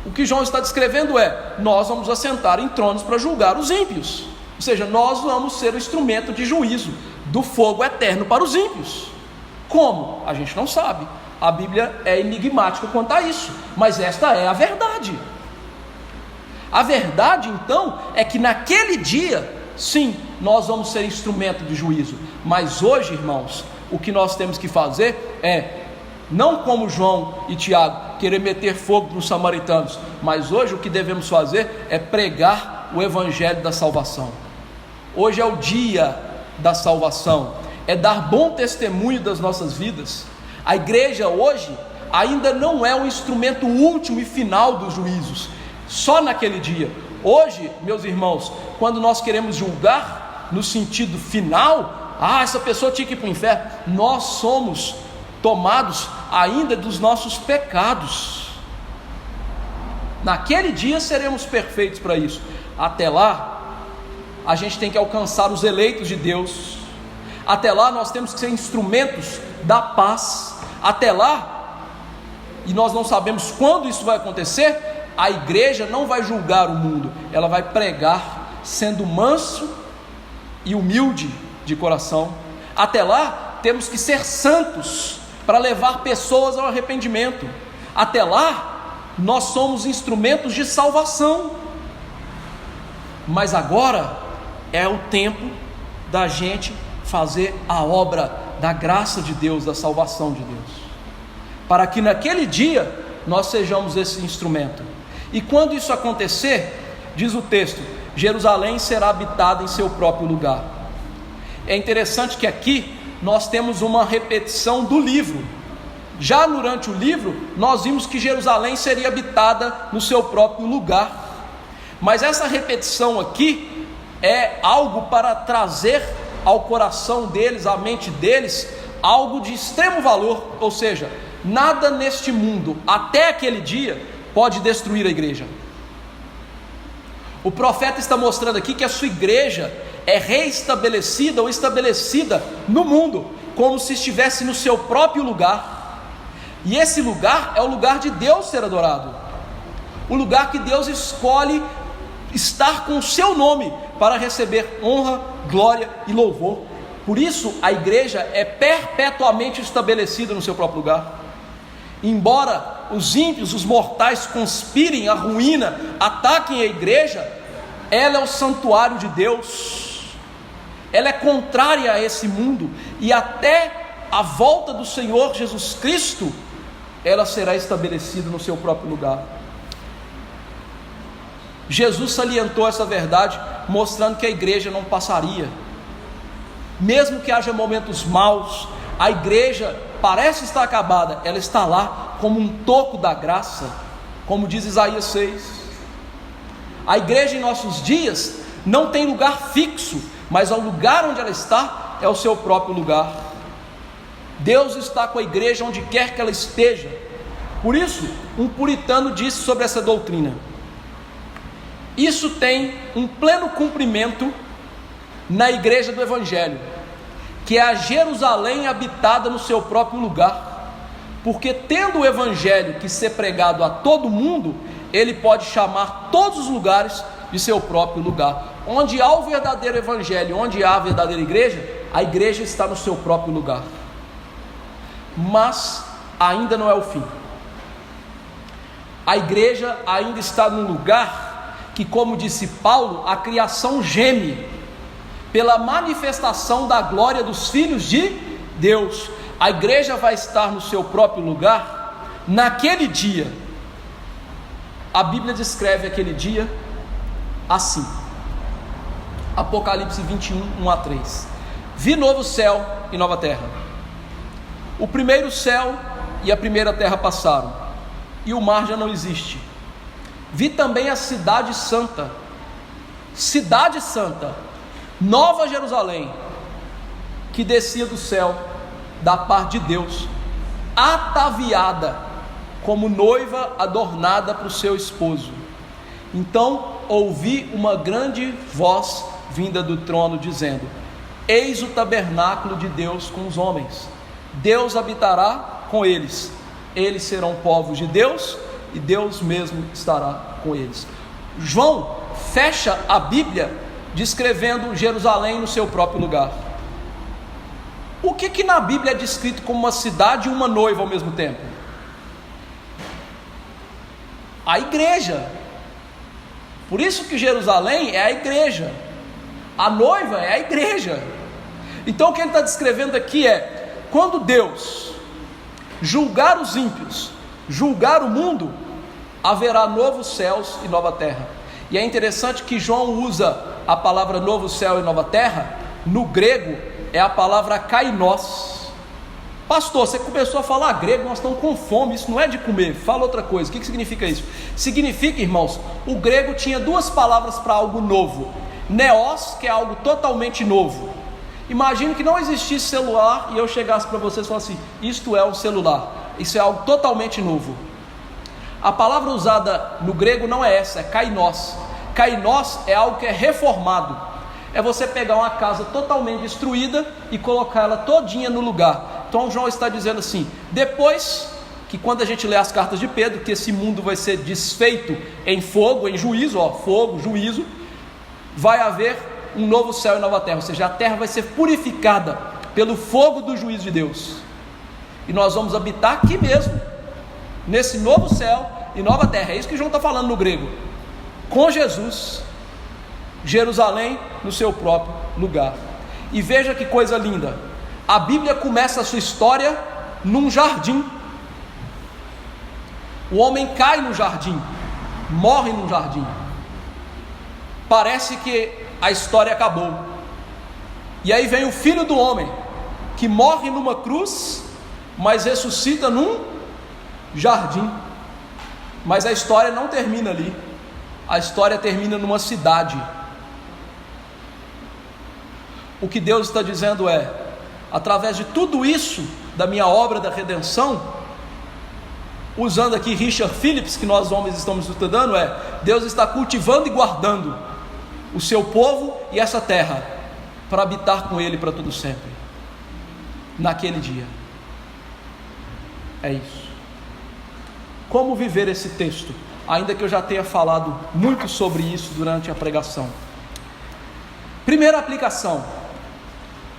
O que João está descrevendo é: nós vamos assentar em tronos para julgar os ímpios. Ou seja, nós vamos ser o instrumento de juízo do fogo eterno para os ímpios. Como? A gente não sabe. A Bíblia é enigmática quanto a isso, mas esta é a verdade. A verdade, então, é que naquele dia, sim, nós vamos ser instrumento de juízo. Mas hoje, irmãos, o que nós temos que fazer é, não como João e Tiago, querer meter fogo nos samaritanos, mas hoje o que devemos fazer é pregar o evangelho da salvação. Hoje é o dia da salvação, é dar bom testemunho das nossas vidas. A igreja hoje ainda não é o instrumento último e final dos juízos, só naquele dia. Hoje, meus irmãos, quando nós queremos julgar no sentido final, essa pessoa tinha que ir para o inferno, nós somos tomados ainda dos nossos pecados. Naquele dia seremos perfeitos para isso. Até lá, a gente tem que alcançar os eleitos de Deus. Até lá nós temos que ser instrumentos da paz. Até lá, e nós não sabemos quando isso vai acontecer, a igreja não vai julgar o mundo, ela vai pregar, sendo manso e humilde de coração. Até lá, temos que ser santos, para levar pessoas ao arrependimento. Até lá, nós somos instrumentos de salvação. Mas agora, é o tempo da gente fazer a obra da graça de Deus, da salvação de Deus, para que naquele dia, nós sejamos esse instrumento. E quando isso acontecer, diz o texto, Jerusalém será habitada em seu próprio lugar. É interessante que aqui nós temos uma repetição do livro. Já durante o livro, nós vimos que Jerusalém seria habitada no seu próprio lugar. Mas essa repetição aqui é algo para trazer ao coração deles, à mente deles, algo de extremo valor. Ou seja, nada neste mundo, até aquele dia, pode destruir a igreja. O profeta está mostrando aqui que a sua igreja é reestabelecida ou estabelecida no mundo, como se estivesse no seu próprio lugar. E esse lugar é o lugar de Deus ser adorado, o lugar que Deus escolhe estar com o seu nome para receber honra, glória e louvor. Por isso a igreja é perpetuamente estabelecida no seu próprio lugar. Embora os ímpios, os mortais conspirem a ruína, ataquem a igreja, ela é o santuário de Deus, ela é contrária a esse mundo, e até a volta do Senhor Jesus Cristo, ela será estabelecida no seu próprio lugar. Jesus salientou essa verdade, mostrando que a igreja não passaria, mesmo que haja momentos maus, a igreja parece estar acabada, ela está lá como um toco da graça, como diz Isaías 6. A igreja em nossos dias não tem lugar fixo, mas o lugar onde ela está é o seu próprio lugar. Deus está com a igreja onde quer que ela esteja. Por isso, um puritano disse sobre essa doutrina: isso tem um pleno cumprimento na igreja do Evangelho, que é a Jerusalém habitada no seu próprio lugar, porque tendo o Evangelho que ser pregado a todo mundo, ele pode chamar todos os lugares de seu próprio lugar. Onde há o verdadeiro Evangelho, onde há a verdadeira igreja, a igreja está no seu próprio lugar. Mas ainda não é o fim. A igreja ainda está num lugar que, como disse Paulo, a criação geme pela manifestação da glória dos filhos de Deus. A igreja vai estar no seu próprio lugar naquele dia. A Bíblia descreve aquele dia assim, Apocalipse 21, 1-3: vi novo céu e nova terra. O primeiro céu e a primeira terra passaram, e o mar já não existe. Vi também a cidade santa, Nova Jerusalém, que descia do céu, da parte de Deus, ataviada como noiva adornada para o seu esposo. Então ouvi uma grande voz vinda do trono, dizendo: eis o tabernáculo de Deus com os homens, Deus habitará com eles, eles serão povos de Deus, e Deus mesmo estará com eles. João fecha a Bíblia descrevendo Jerusalém no seu próprio lugar. O que na Bíblia é descrito como uma cidade e uma noiva ao mesmo tempo? A igreja. Por isso que Jerusalém é a igreja, a noiva é a igreja. Então o que ele está descrevendo aqui é: quando Deus julgar os ímpios, julgar o mundo, haverá novos céus e nova terra. E é interessante que João usa a palavra novo céu e nova terra, no grego é a palavra kainos. Pastor, você começou a falar grego, nós estamos com fome, isso não é de comer, fala outra coisa. O que significa isso? Significa, irmãos, o grego tinha duas palavras para algo novo: neos, que é algo totalmente novo. Imagine que não existisse celular e eu chegasse para vocês e falasse assim: isto é um celular, isso é algo totalmente novo. A palavra usada no grego não é essa, é kainos. Kainos é algo que é reformado, é você pegar uma casa totalmente destruída e colocar ela todinha no lugar. Então João está dizendo assim: depois que, quando a gente lê as cartas de Pedro, que esse mundo vai ser desfeito em fogo, em juízo, fogo, juízo, vai haver um novo céu e nova terra, ou seja, a terra vai ser purificada pelo fogo do juízo de Deus, e nós vamos habitar aqui mesmo, nesse novo céu e nova terra. É isso que João está falando no grego, com Jesus, Jerusalém no seu próprio lugar. E veja que coisa linda, a Bíblia começa a sua história num jardim. O homem cai no jardim, morre num jardim, parece que a história acabou, e aí vem o Filho do Homem, que morre numa cruz, mas ressuscita num jardim. Mas a história não termina ali, a história termina numa cidade. O que Deus está dizendo é: através de tudo isso, da minha obra da redenção, usando aqui Richard Phillips, que nós homens estamos estudando, Deus está cultivando e guardando o seu povo e essa terra, para habitar com Ele para todo sempre, naquele dia. É isso. Como viver esse texto? Ainda que eu já tenha falado muito sobre isso durante a pregação. Primeira aplicação: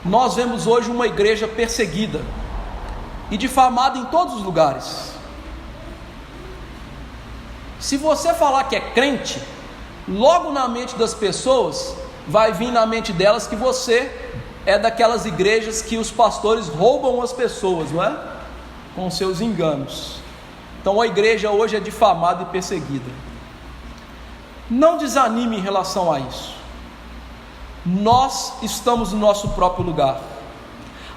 nós vemos hoje uma igreja perseguida e difamada em todos os lugares. Se você falar que é crente, logo na mente das pessoas vai vir na mente delas que você é daquelas igrejas que os pastores roubam as pessoas, não é? Com seus enganos. Então a igreja hoje é difamada e perseguida. Não desanime em relação a isso. Nós estamos no nosso próprio lugar.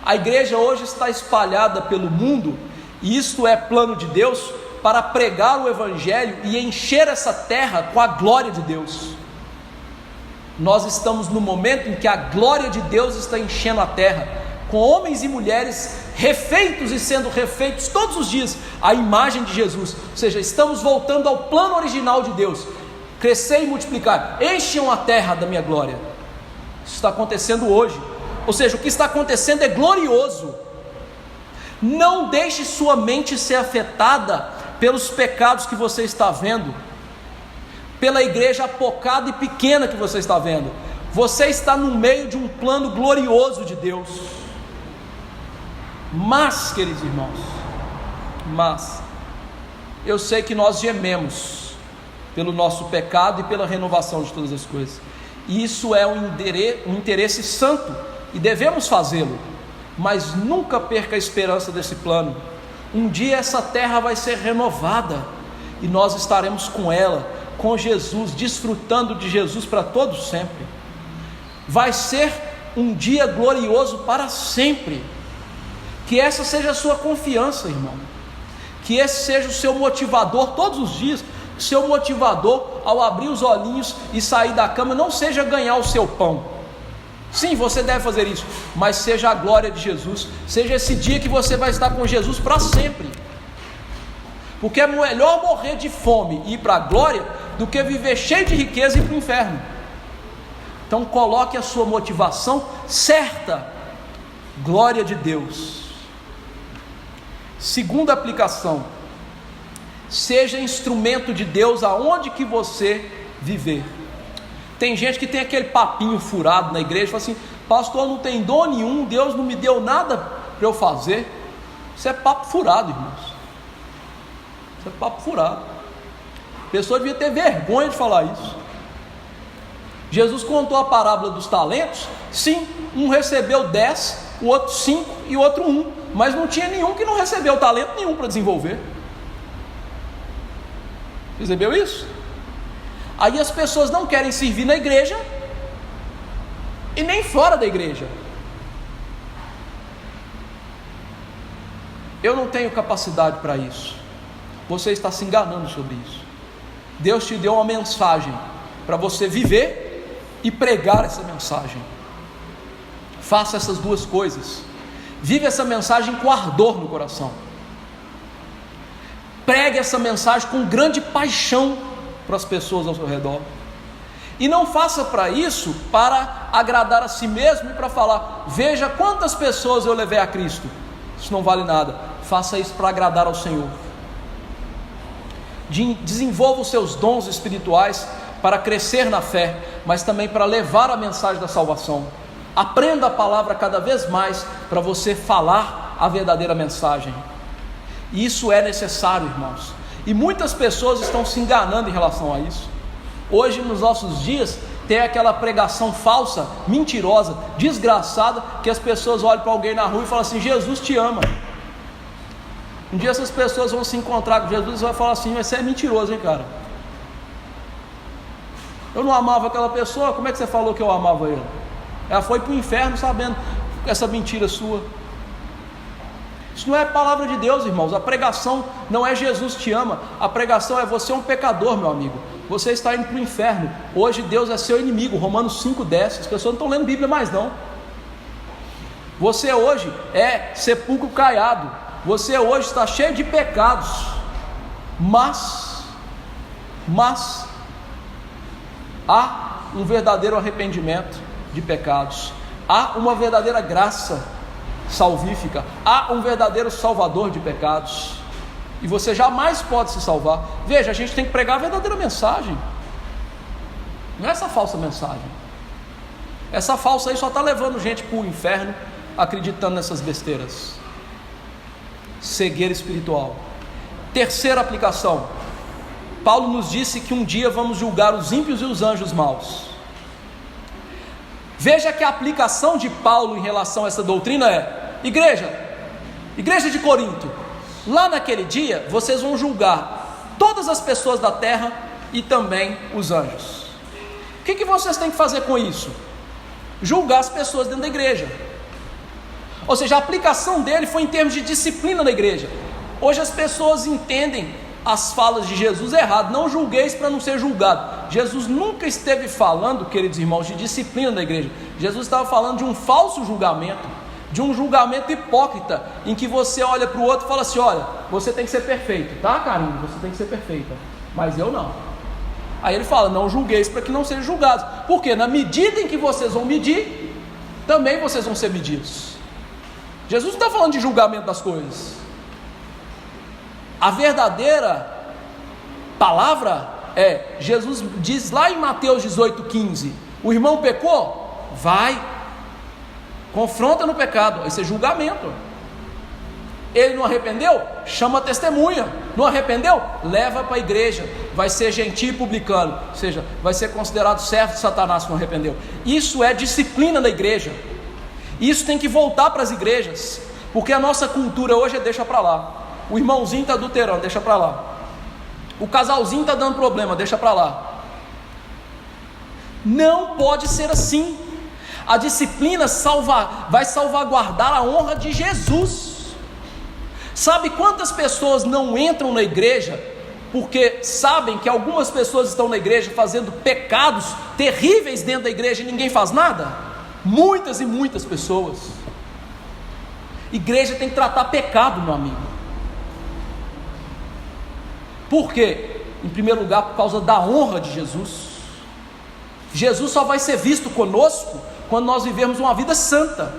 A igreja hoje está espalhada pelo mundo, e isto é plano de Deus, para pregar o evangelho e encher essa terra com a glória de Deus. Nós estamos no momento em que a glória de Deus está enchendo a terra, com homens e mulheres refeitos e sendo refeitos todos os dias à imagem de Jesus. Ou seja, estamos voltando ao plano original de Deus: crescer e multiplicar, encham a terra da minha glória. Isso está acontecendo hoje, ou seja, o que está acontecendo é glorioso. Não deixe sua mente ser afetada pelos pecados que você está vendo, pela igreja apocada e pequena que você está vendo. Você está no meio de um plano glorioso de Deus. Mas, queridos irmãos, eu sei que nós gememos pelo nosso pecado e pela renovação de todas as coisas, e isso é um interesse santo, e devemos fazê-lo, mas nunca perca a esperança desse plano. Um dia essa terra vai ser renovada, e nós estaremos com ela, com Jesus, desfrutando de Jesus para todos sempre. Vai ser um dia glorioso para sempre. Que essa seja a sua confiança, irmão, que esse seja o seu motivador todos os dias. O seu motivador ao abrir os olhinhos e sair da cama não seja ganhar o seu pão. Sim, você deve fazer isso, mas seja a glória de Jesus, seja esse dia que você vai estar com Jesus para sempre. Porque é melhor morrer de fome e ir para a glória do que viver cheio de riqueza e ir para o inferno. Então coloque a sua motivação certa: glória de Deus. Segunda aplicação: seja instrumento de Deus aonde que você viver. Tem gente que tem aquele papinho furado na igreja, fala assim: pastor, não tem dom nenhum, Deus não me deu nada para eu fazer. Isso é papo furado, irmãos. Isso é papo furado. A pessoa devia ter vergonha de falar isso. Jesus contou a parábola dos talentos. Sim, um recebeu 10, o outro 5 e o outro 1, mas não tinha nenhum que não recebeu talento nenhum para desenvolver. Percebeu isso? Aí as pessoas não querem servir na igreja e nem fora da igreja. Eu não tenho capacidade para isso. Você está se enganando sobre isso. Deus te deu uma mensagem para você viver e pregar essa mensagem. Faça essas duas coisas. Vive essa mensagem com ardor no coração. Pregue essa mensagem com grande paixão para as pessoas ao seu redor. E não faça para isso para agradar a si mesmo e para falar: veja quantas pessoas eu levei a Cristo. Isso não vale nada. Faça isso para agradar ao Senhor. Desenvolva os seus dons espirituais para crescer na fé, mas também para levar a mensagem da salvação. Aprenda a palavra cada vez mais para você falar a verdadeira mensagem. Isso é necessário, irmãos. E muitas pessoas estão se enganando em relação a isso. Hoje, nos nossos dias, tem aquela pregação falsa, mentirosa, desgraçada, que as pessoas olham para alguém na rua e falam assim: Jesus te ama. Um dia essas pessoas vão se encontrar com Jesus e vão falar assim: você é mentiroso, hein, cara? Eu não amava aquela pessoa, como é que você falou que eu amava ele? Ela foi para o inferno sabendo essa mentira sua. Isso não é palavra de Deus, irmãos. A pregação não é Jesus te ama. A pregação é: você é um pecador, meu amigo. Você está indo para o inferno. Hoje Deus é seu inimigo. Romanos 5,10. As pessoas não estão lendo Bíblia mais não. Você hoje é sepulcro caiado. Você hoje está cheio de pecados. Mas há um verdadeiro arrependimento de pecados. Há uma verdadeira graça salvífica. Há um verdadeiro salvador de pecados. E você jamais pode se salvar. Veja, a gente tem que pregar a verdadeira mensagem. Não é essa falsa mensagem. Essa falsa aí só está levando gente para o inferno, acreditando nessas besteiras. Cegueira espiritual. Terceira aplicação. Paulo nos disse que um dia vamos julgar os ímpios e os anjos maus. Veja que a aplicação de Paulo em relação a essa doutrina é: igreja de Corinto, lá naquele dia vocês vão julgar todas as pessoas da terra e também os anjos. O que vocês têm que fazer com isso? Julgar as pessoas dentro da igreja. Ou seja, a aplicação dele foi em termos de disciplina na igreja. Hoje as pessoas entendem as falas de Jesus errado. Não julgueis para não ser julgado. Jesus nunca esteve falando, queridos irmãos, de disciplina da igreja. Jesus estava falando de um falso julgamento, de um julgamento hipócrita, em que você olha para o outro e fala assim: olha, você tem que ser perfeito, tá, Karine? Você tem que ser perfeita, mas eu não. Aí ele fala: não julgueis para que não sejam julgados. Porque na medida em que vocês vão medir, também vocês vão ser medidos. Jesus não está falando de julgamento das coisas. A verdadeira palavra é: Jesus diz lá em Mateus 18,15: o irmão pecou? Vai, confronta no pecado. Esse é julgamento. Ele não arrependeu? Chama a testemunha. Não arrependeu? Leva para a igreja. Vai ser gentil e publicano, ou seja, vai ser considerado servo de Satanás se não arrependeu. Isso é disciplina da igreja. Isso tem que voltar para as igrejas, porque a nossa cultura hoje é: deixa para lá. O irmãozinho está adulterando, deixa para lá. O casalzinho está dando problema, deixa para lá. Não pode ser assim. A disciplina vai salvaguardar a honra de Jesus. Sabe quantas pessoas não entram na igreja porque sabem que algumas pessoas estão na igreja fazendo pecados terríveis dentro da igreja e ninguém faz nada? Muitas e muitas pessoas. Igreja tem que tratar pecado, meu amigo. Por quê? Em primeiro lugar, por causa da honra de Jesus. Jesus só vai ser visto conosco quando nós vivermos uma vida santa.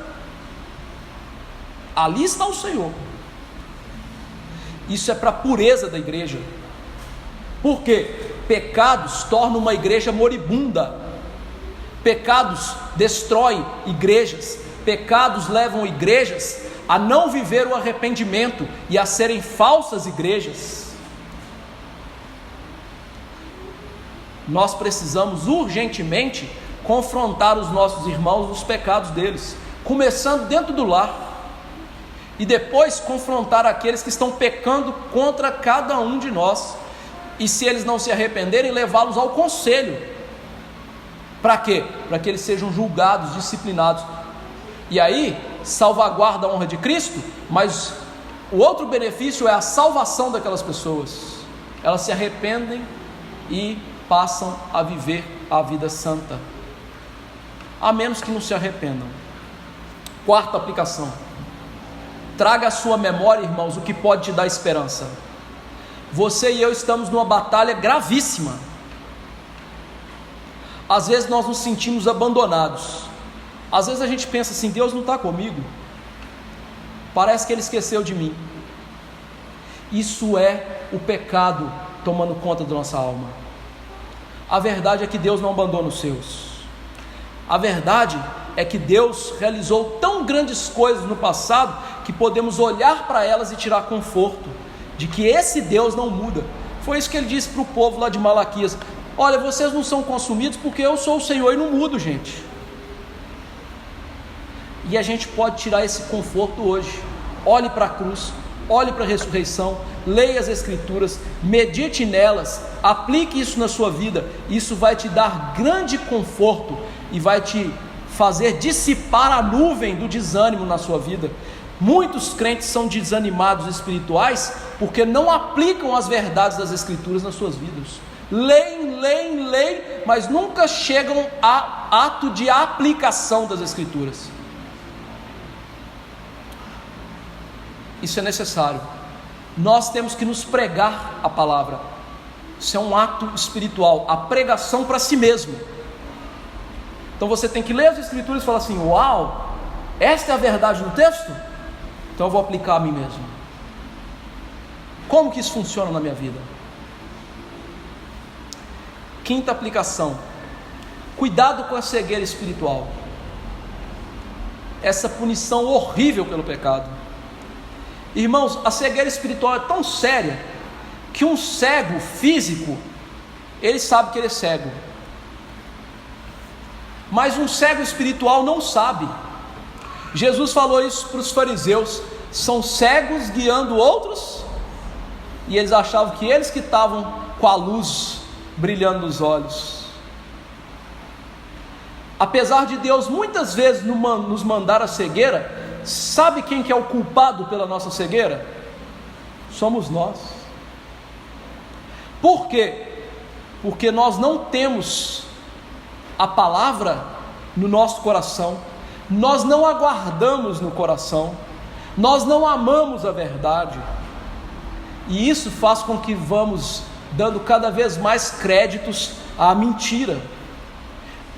Ali está o Senhor. Isso é para a pureza da igreja. Por quê? Pecados tornam uma igreja moribunda. Pecados destroem igrejas. Pecados levam igrejas a não viver o arrependimento e a serem falsas igrejas. Nós precisamos urgentemente confrontar os nossos irmãos nos pecados deles, começando dentro do lar, e depois confrontar aqueles que estão pecando contra cada um de nós. e se eles não se arrependerem, levá-los ao conselho. Para quê? Para que eles sejam julgados, disciplinados. E aí, salvaguarda a honra de Cristo, mas o outro benefício é a salvação daquelas pessoas. Elas se arrependem e passam a viver a vida santa, a menos que não se arrependam. Quarta aplicação: traga à sua memória, irmãos, o que pode te dar esperança. Você e eu estamos numa batalha gravíssima. Às vezes nós nos sentimos abandonados. Às vezes a gente pensa assim: Deus não está comigo, parece que Ele esqueceu de mim. Isso é o pecado tomando conta da nossa alma. A verdade é que Deus não abandona os seus. A verdade é que Deus realizou tão grandes coisas no passado que podemos olhar para elas e tirar conforto de que esse Deus não muda. Foi isso que Ele disse para o povo lá de Malaquias: olha, vocês não são consumidos porque eu sou o Senhor e não mudo, gente. E a gente pode tirar esse conforto hoje. Olhe para a cruz, olhe para a ressurreição, leia as Escrituras, medite nelas, aplique isso na sua vida. Isso vai te dar grande conforto e vai te fazer dissipar a nuvem do desânimo na sua vida. Muitos crentes são desanimados espirituais porque não aplicam as verdades das Escrituras nas suas vidas. Leem, mas nunca chegam a ato de aplicação das Escrituras. Isso é necessário. Nós temos que nos pregar a palavra. Isso é um ato espiritual, a pregação para si mesmo. Então você tem que ler as Escrituras e falar assim: uau, esta é a verdade do texto? Então eu vou aplicar a mim mesmo. Como que isso funciona na minha vida? Quinta aplicação: cuidado com a cegueira espiritual. Essa punição horrível pelo pecado. Irmãos, a cegueira espiritual é tão séria que um cego físico, ele sabe que ele é cego, mas um cego espiritual não sabe. Jesus falou isso para os fariseus: são cegos guiando outros, e eles achavam que eles que estavam com a luz brilhando nos olhos. Apesar de Deus muitas vezes nos mandar a cegueira, sabe quem que é o culpado pela nossa cegueira? Somos nós. Por quê? Porque nós não temos a palavra no nosso coração, nós não aguardamos no coração, nós não amamos a verdade, e isso faz com que vamos dando cada vez mais créditos à mentira.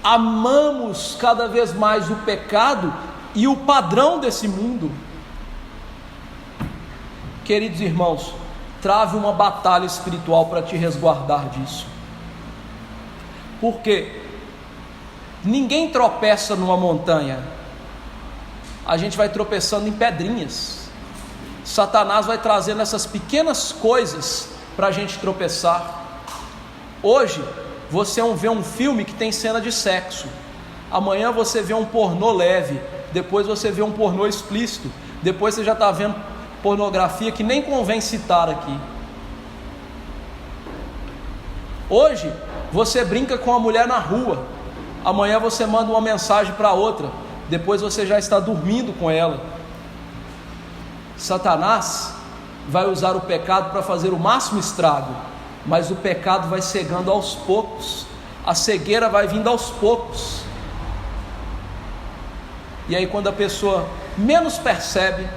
Amamos cada vez mais o pecado e o padrão desse mundo. Queridos irmãos, trave uma batalha espiritual para te resguardar disso. Porque ninguém tropeça numa montanha, a gente vai tropeçando em pedrinhas. Satanás vai trazendo essas pequenas coisas para a gente tropeçar. Hoje você vê um filme que tem cena de sexo, amanhã você vê um pornô leve, depois você vê um pornô explícito, depois você já está vendo pornografia que nem convém citar aqui. Hoje você brinca com a mulher na rua, amanhã você manda uma mensagem para outra, depois você já está dormindo com ela. Satanás vai usar o pecado para fazer o máximo estrago, mas o pecado vai cegando aos poucos, a cegueira vai vindo aos poucos, e aí quando a pessoa menos percebe,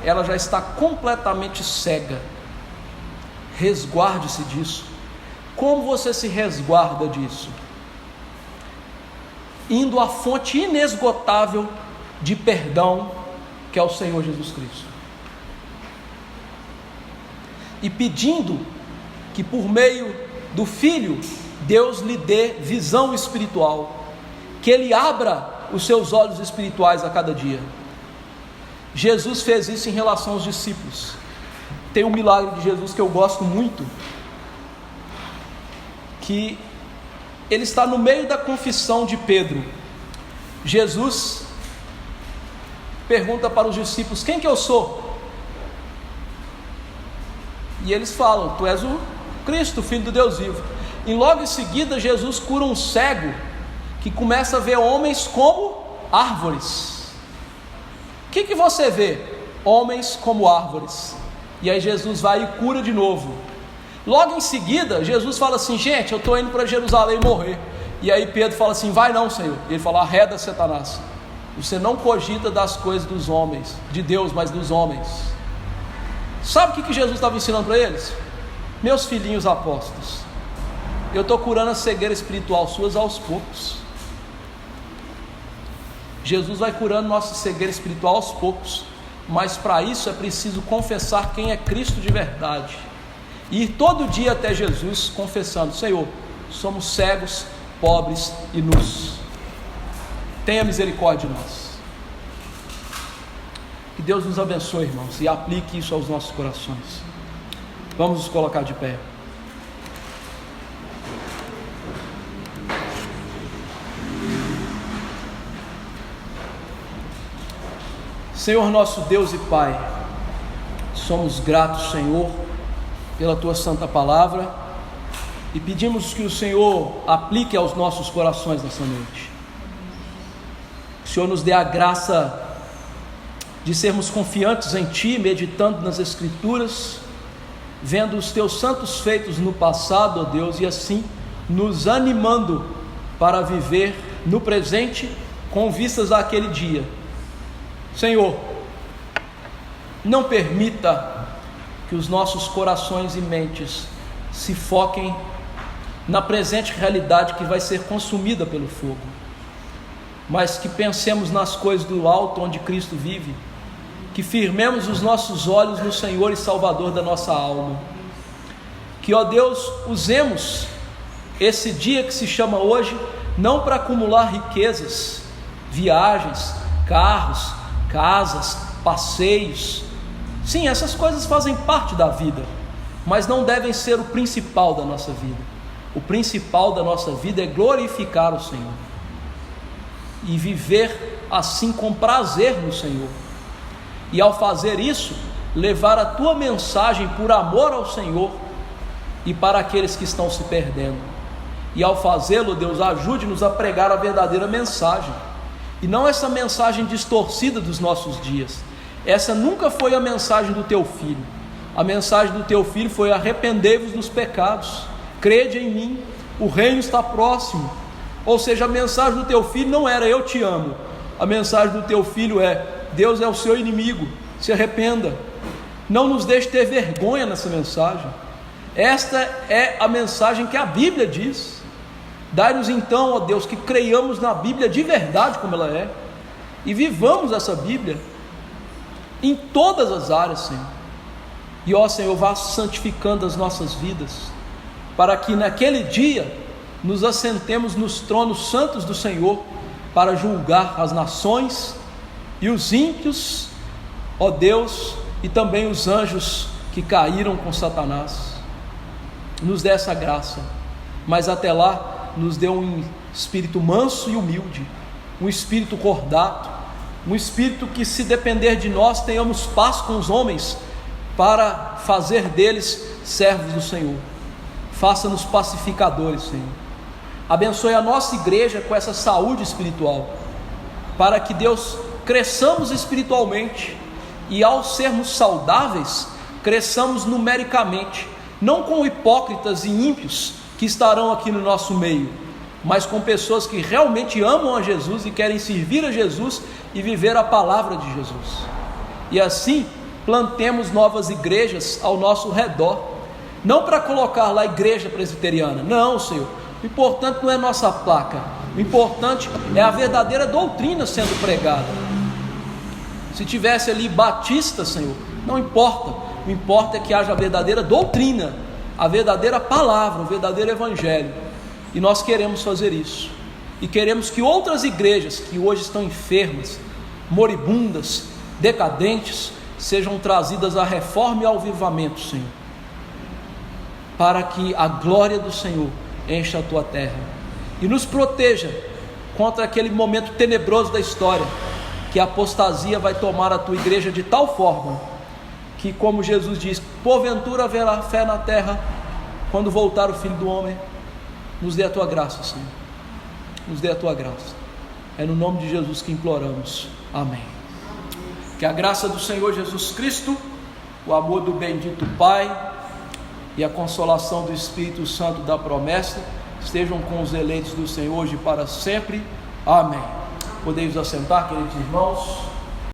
ela já está completamente cega. Resguarde-se disso. Como você se resguarda disso? Indo à fonte inesgotável de perdão, que é o Senhor Jesus Cristo, e pedindo que por meio do Filho, Deus lhe dê visão espiritual, que Ele abra os seus olhos espirituais a cada dia. Jesus fez isso em relação aos discípulos. Tem um milagre de Jesus que eu gosto muito, que ele está no meio da confissão de Pedro. Jesus pergunta para os discípulos: quem que eu sou? E eles falam: tu és o Cristo, Filho do Deus vivo. E logo em seguida Jesus cura um cego que começa a ver homens como árvores. O que você vê? Homens como árvores. E aí Jesus vai e cura de novo. Logo em seguida Jesus fala assim: gente, eu estou indo para Jerusalém morrer. E aí Pedro fala assim: vai não, Senhor. E ele fala: arreda Satanás, você não cogita das coisas dos homens, de Deus, mas dos homens. Sabe o que Jesus estava ensinando para eles? Meus filhinhos apóstolos, eu estou curando a cegueira espiritual suas aos poucos. Jesus vai curando nossa cegueira espiritual aos poucos, mas para isso é preciso confessar quem é Cristo de verdade, e ir todo dia até Jesus confessando: Senhor, somos cegos, pobres e nus, tenha misericórdia de nós. Que Deus nos abençoe, irmãos, e aplique isso aos nossos corações. Vamos nos colocar de pé. Senhor nosso Deus e Pai, somos gratos, Senhor, pela Tua santa palavra, e pedimos que o Senhor aplique aos nossos corações nessa noite. Que o Senhor nos dê a graça de sermos confiantes em Ti, meditando nas Escrituras, vendo os Teus santos feitos no passado, ó Deus, e assim nos animando para viver no presente com vistas àquele dia. Senhor, não permita que os nossos corações e mentes se foquem na presente realidade que vai ser consumida pelo fogo, mas que pensemos nas coisas do alto, onde Cristo vive, que firmemos os nossos olhos no Senhor e Salvador da nossa alma, que, ó Deus, usemos esse dia que se chama hoje, não para acumular riquezas, viagens, carros, casas, passeios. Sim, essas coisas fazem parte da vida, mas não devem ser o principal da nossa vida. O principal da nossa vida é glorificar o Senhor e viver assim com prazer no Senhor, e ao fazer isso, levar a Tua mensagem por amor ao Senhor e para aqueles que estão se perdendo. E ao fazê-lo, Deus, ajude-nos a pregar a verdadeira mensagem, e não essa mensagem distorcida dos nossos dias. Essa nunca foi a mensagem do Teu Filho. A mensagem do Teu Filho foi: arrependei-vos dos pecados, crede em mim, o reino está próximo. Ou seja, a mensagem do Teu Filho não era: eu te amo. A mensagem do Teu Filho é: Deus é o seu inimigo, se arrependa. Não nos deixe ter vergonha nessa mensagem. Esta é a mensagem que a Bíblia diz. Dai-nos então, ó Deus, que creiamos na Bíblia de verdade como ela é, e vivamos essa Bíblia em todas as áreas, Senhor. E ó Senhor, vá santificando as nossas vidas, para que naquele dia nos assentemos nos tronos santos do Senhor, para julgar as nações e os ímpios, ó Deus, e também os anjos que caíram com Satanás. Nos dê essa graça, mas até lá nos dê um espírito manso e humilde, um espírito cordato, um espírito que, se depender de nós, tenhamos paz com os homens, para fazer deles servos do Senhor. Faça-nos pacificadores, Senhor. Abençoe a nossa igreja com essa saúde espiritual, para que, Deus, cresçamos espiritualmente, e ao sermos saudáveis, cresçamos numericamente, não com hipócritas e ímpios que estarão aqui no nosso meio, mas com pessoas que realmente amam a Jesus e querem servir a Jesus e viver a palavra de Jesus. E assim plantemos novas igrejas ao nosso redor, não para colocar lá igreja presbiteriana, não, Senhor. O importante não é nossa placa, o importante é a verdadeira doutrina sendo pregada. Se tivesse ali batista, Senhor, não importa, o importa é que haja a verdadeira doutrina, a verdadeira palavra, o verdadeiro evangelho. E nós queremos fazer isso, e queremos que outras igrejas que hoje estão enfermas, moribundas, decadentes, sejam trazidas à reforma e ao avivamento, Senhor, para que a glória do Senhor encha a Tua terra e nos proteja contra aquele momento tenebroso da história, que a apostasia vai tomar a Tua igreja de tal forma que, como Jesus diz, porventura haverá fé na terra quando voltar o Filho do Homem, nos dê a tua graça, Senhor, nos dê a tua graça. É no nome de Jesus que imploramos, amém. Que a graça do Senhor Jesus Cristo, o amor do bendito Pai e a consolação do Espírito Santo da promessa estejam com os eleitos do Senhor hoje e para sempre, amém. Podemos assentar, queridos irmãos.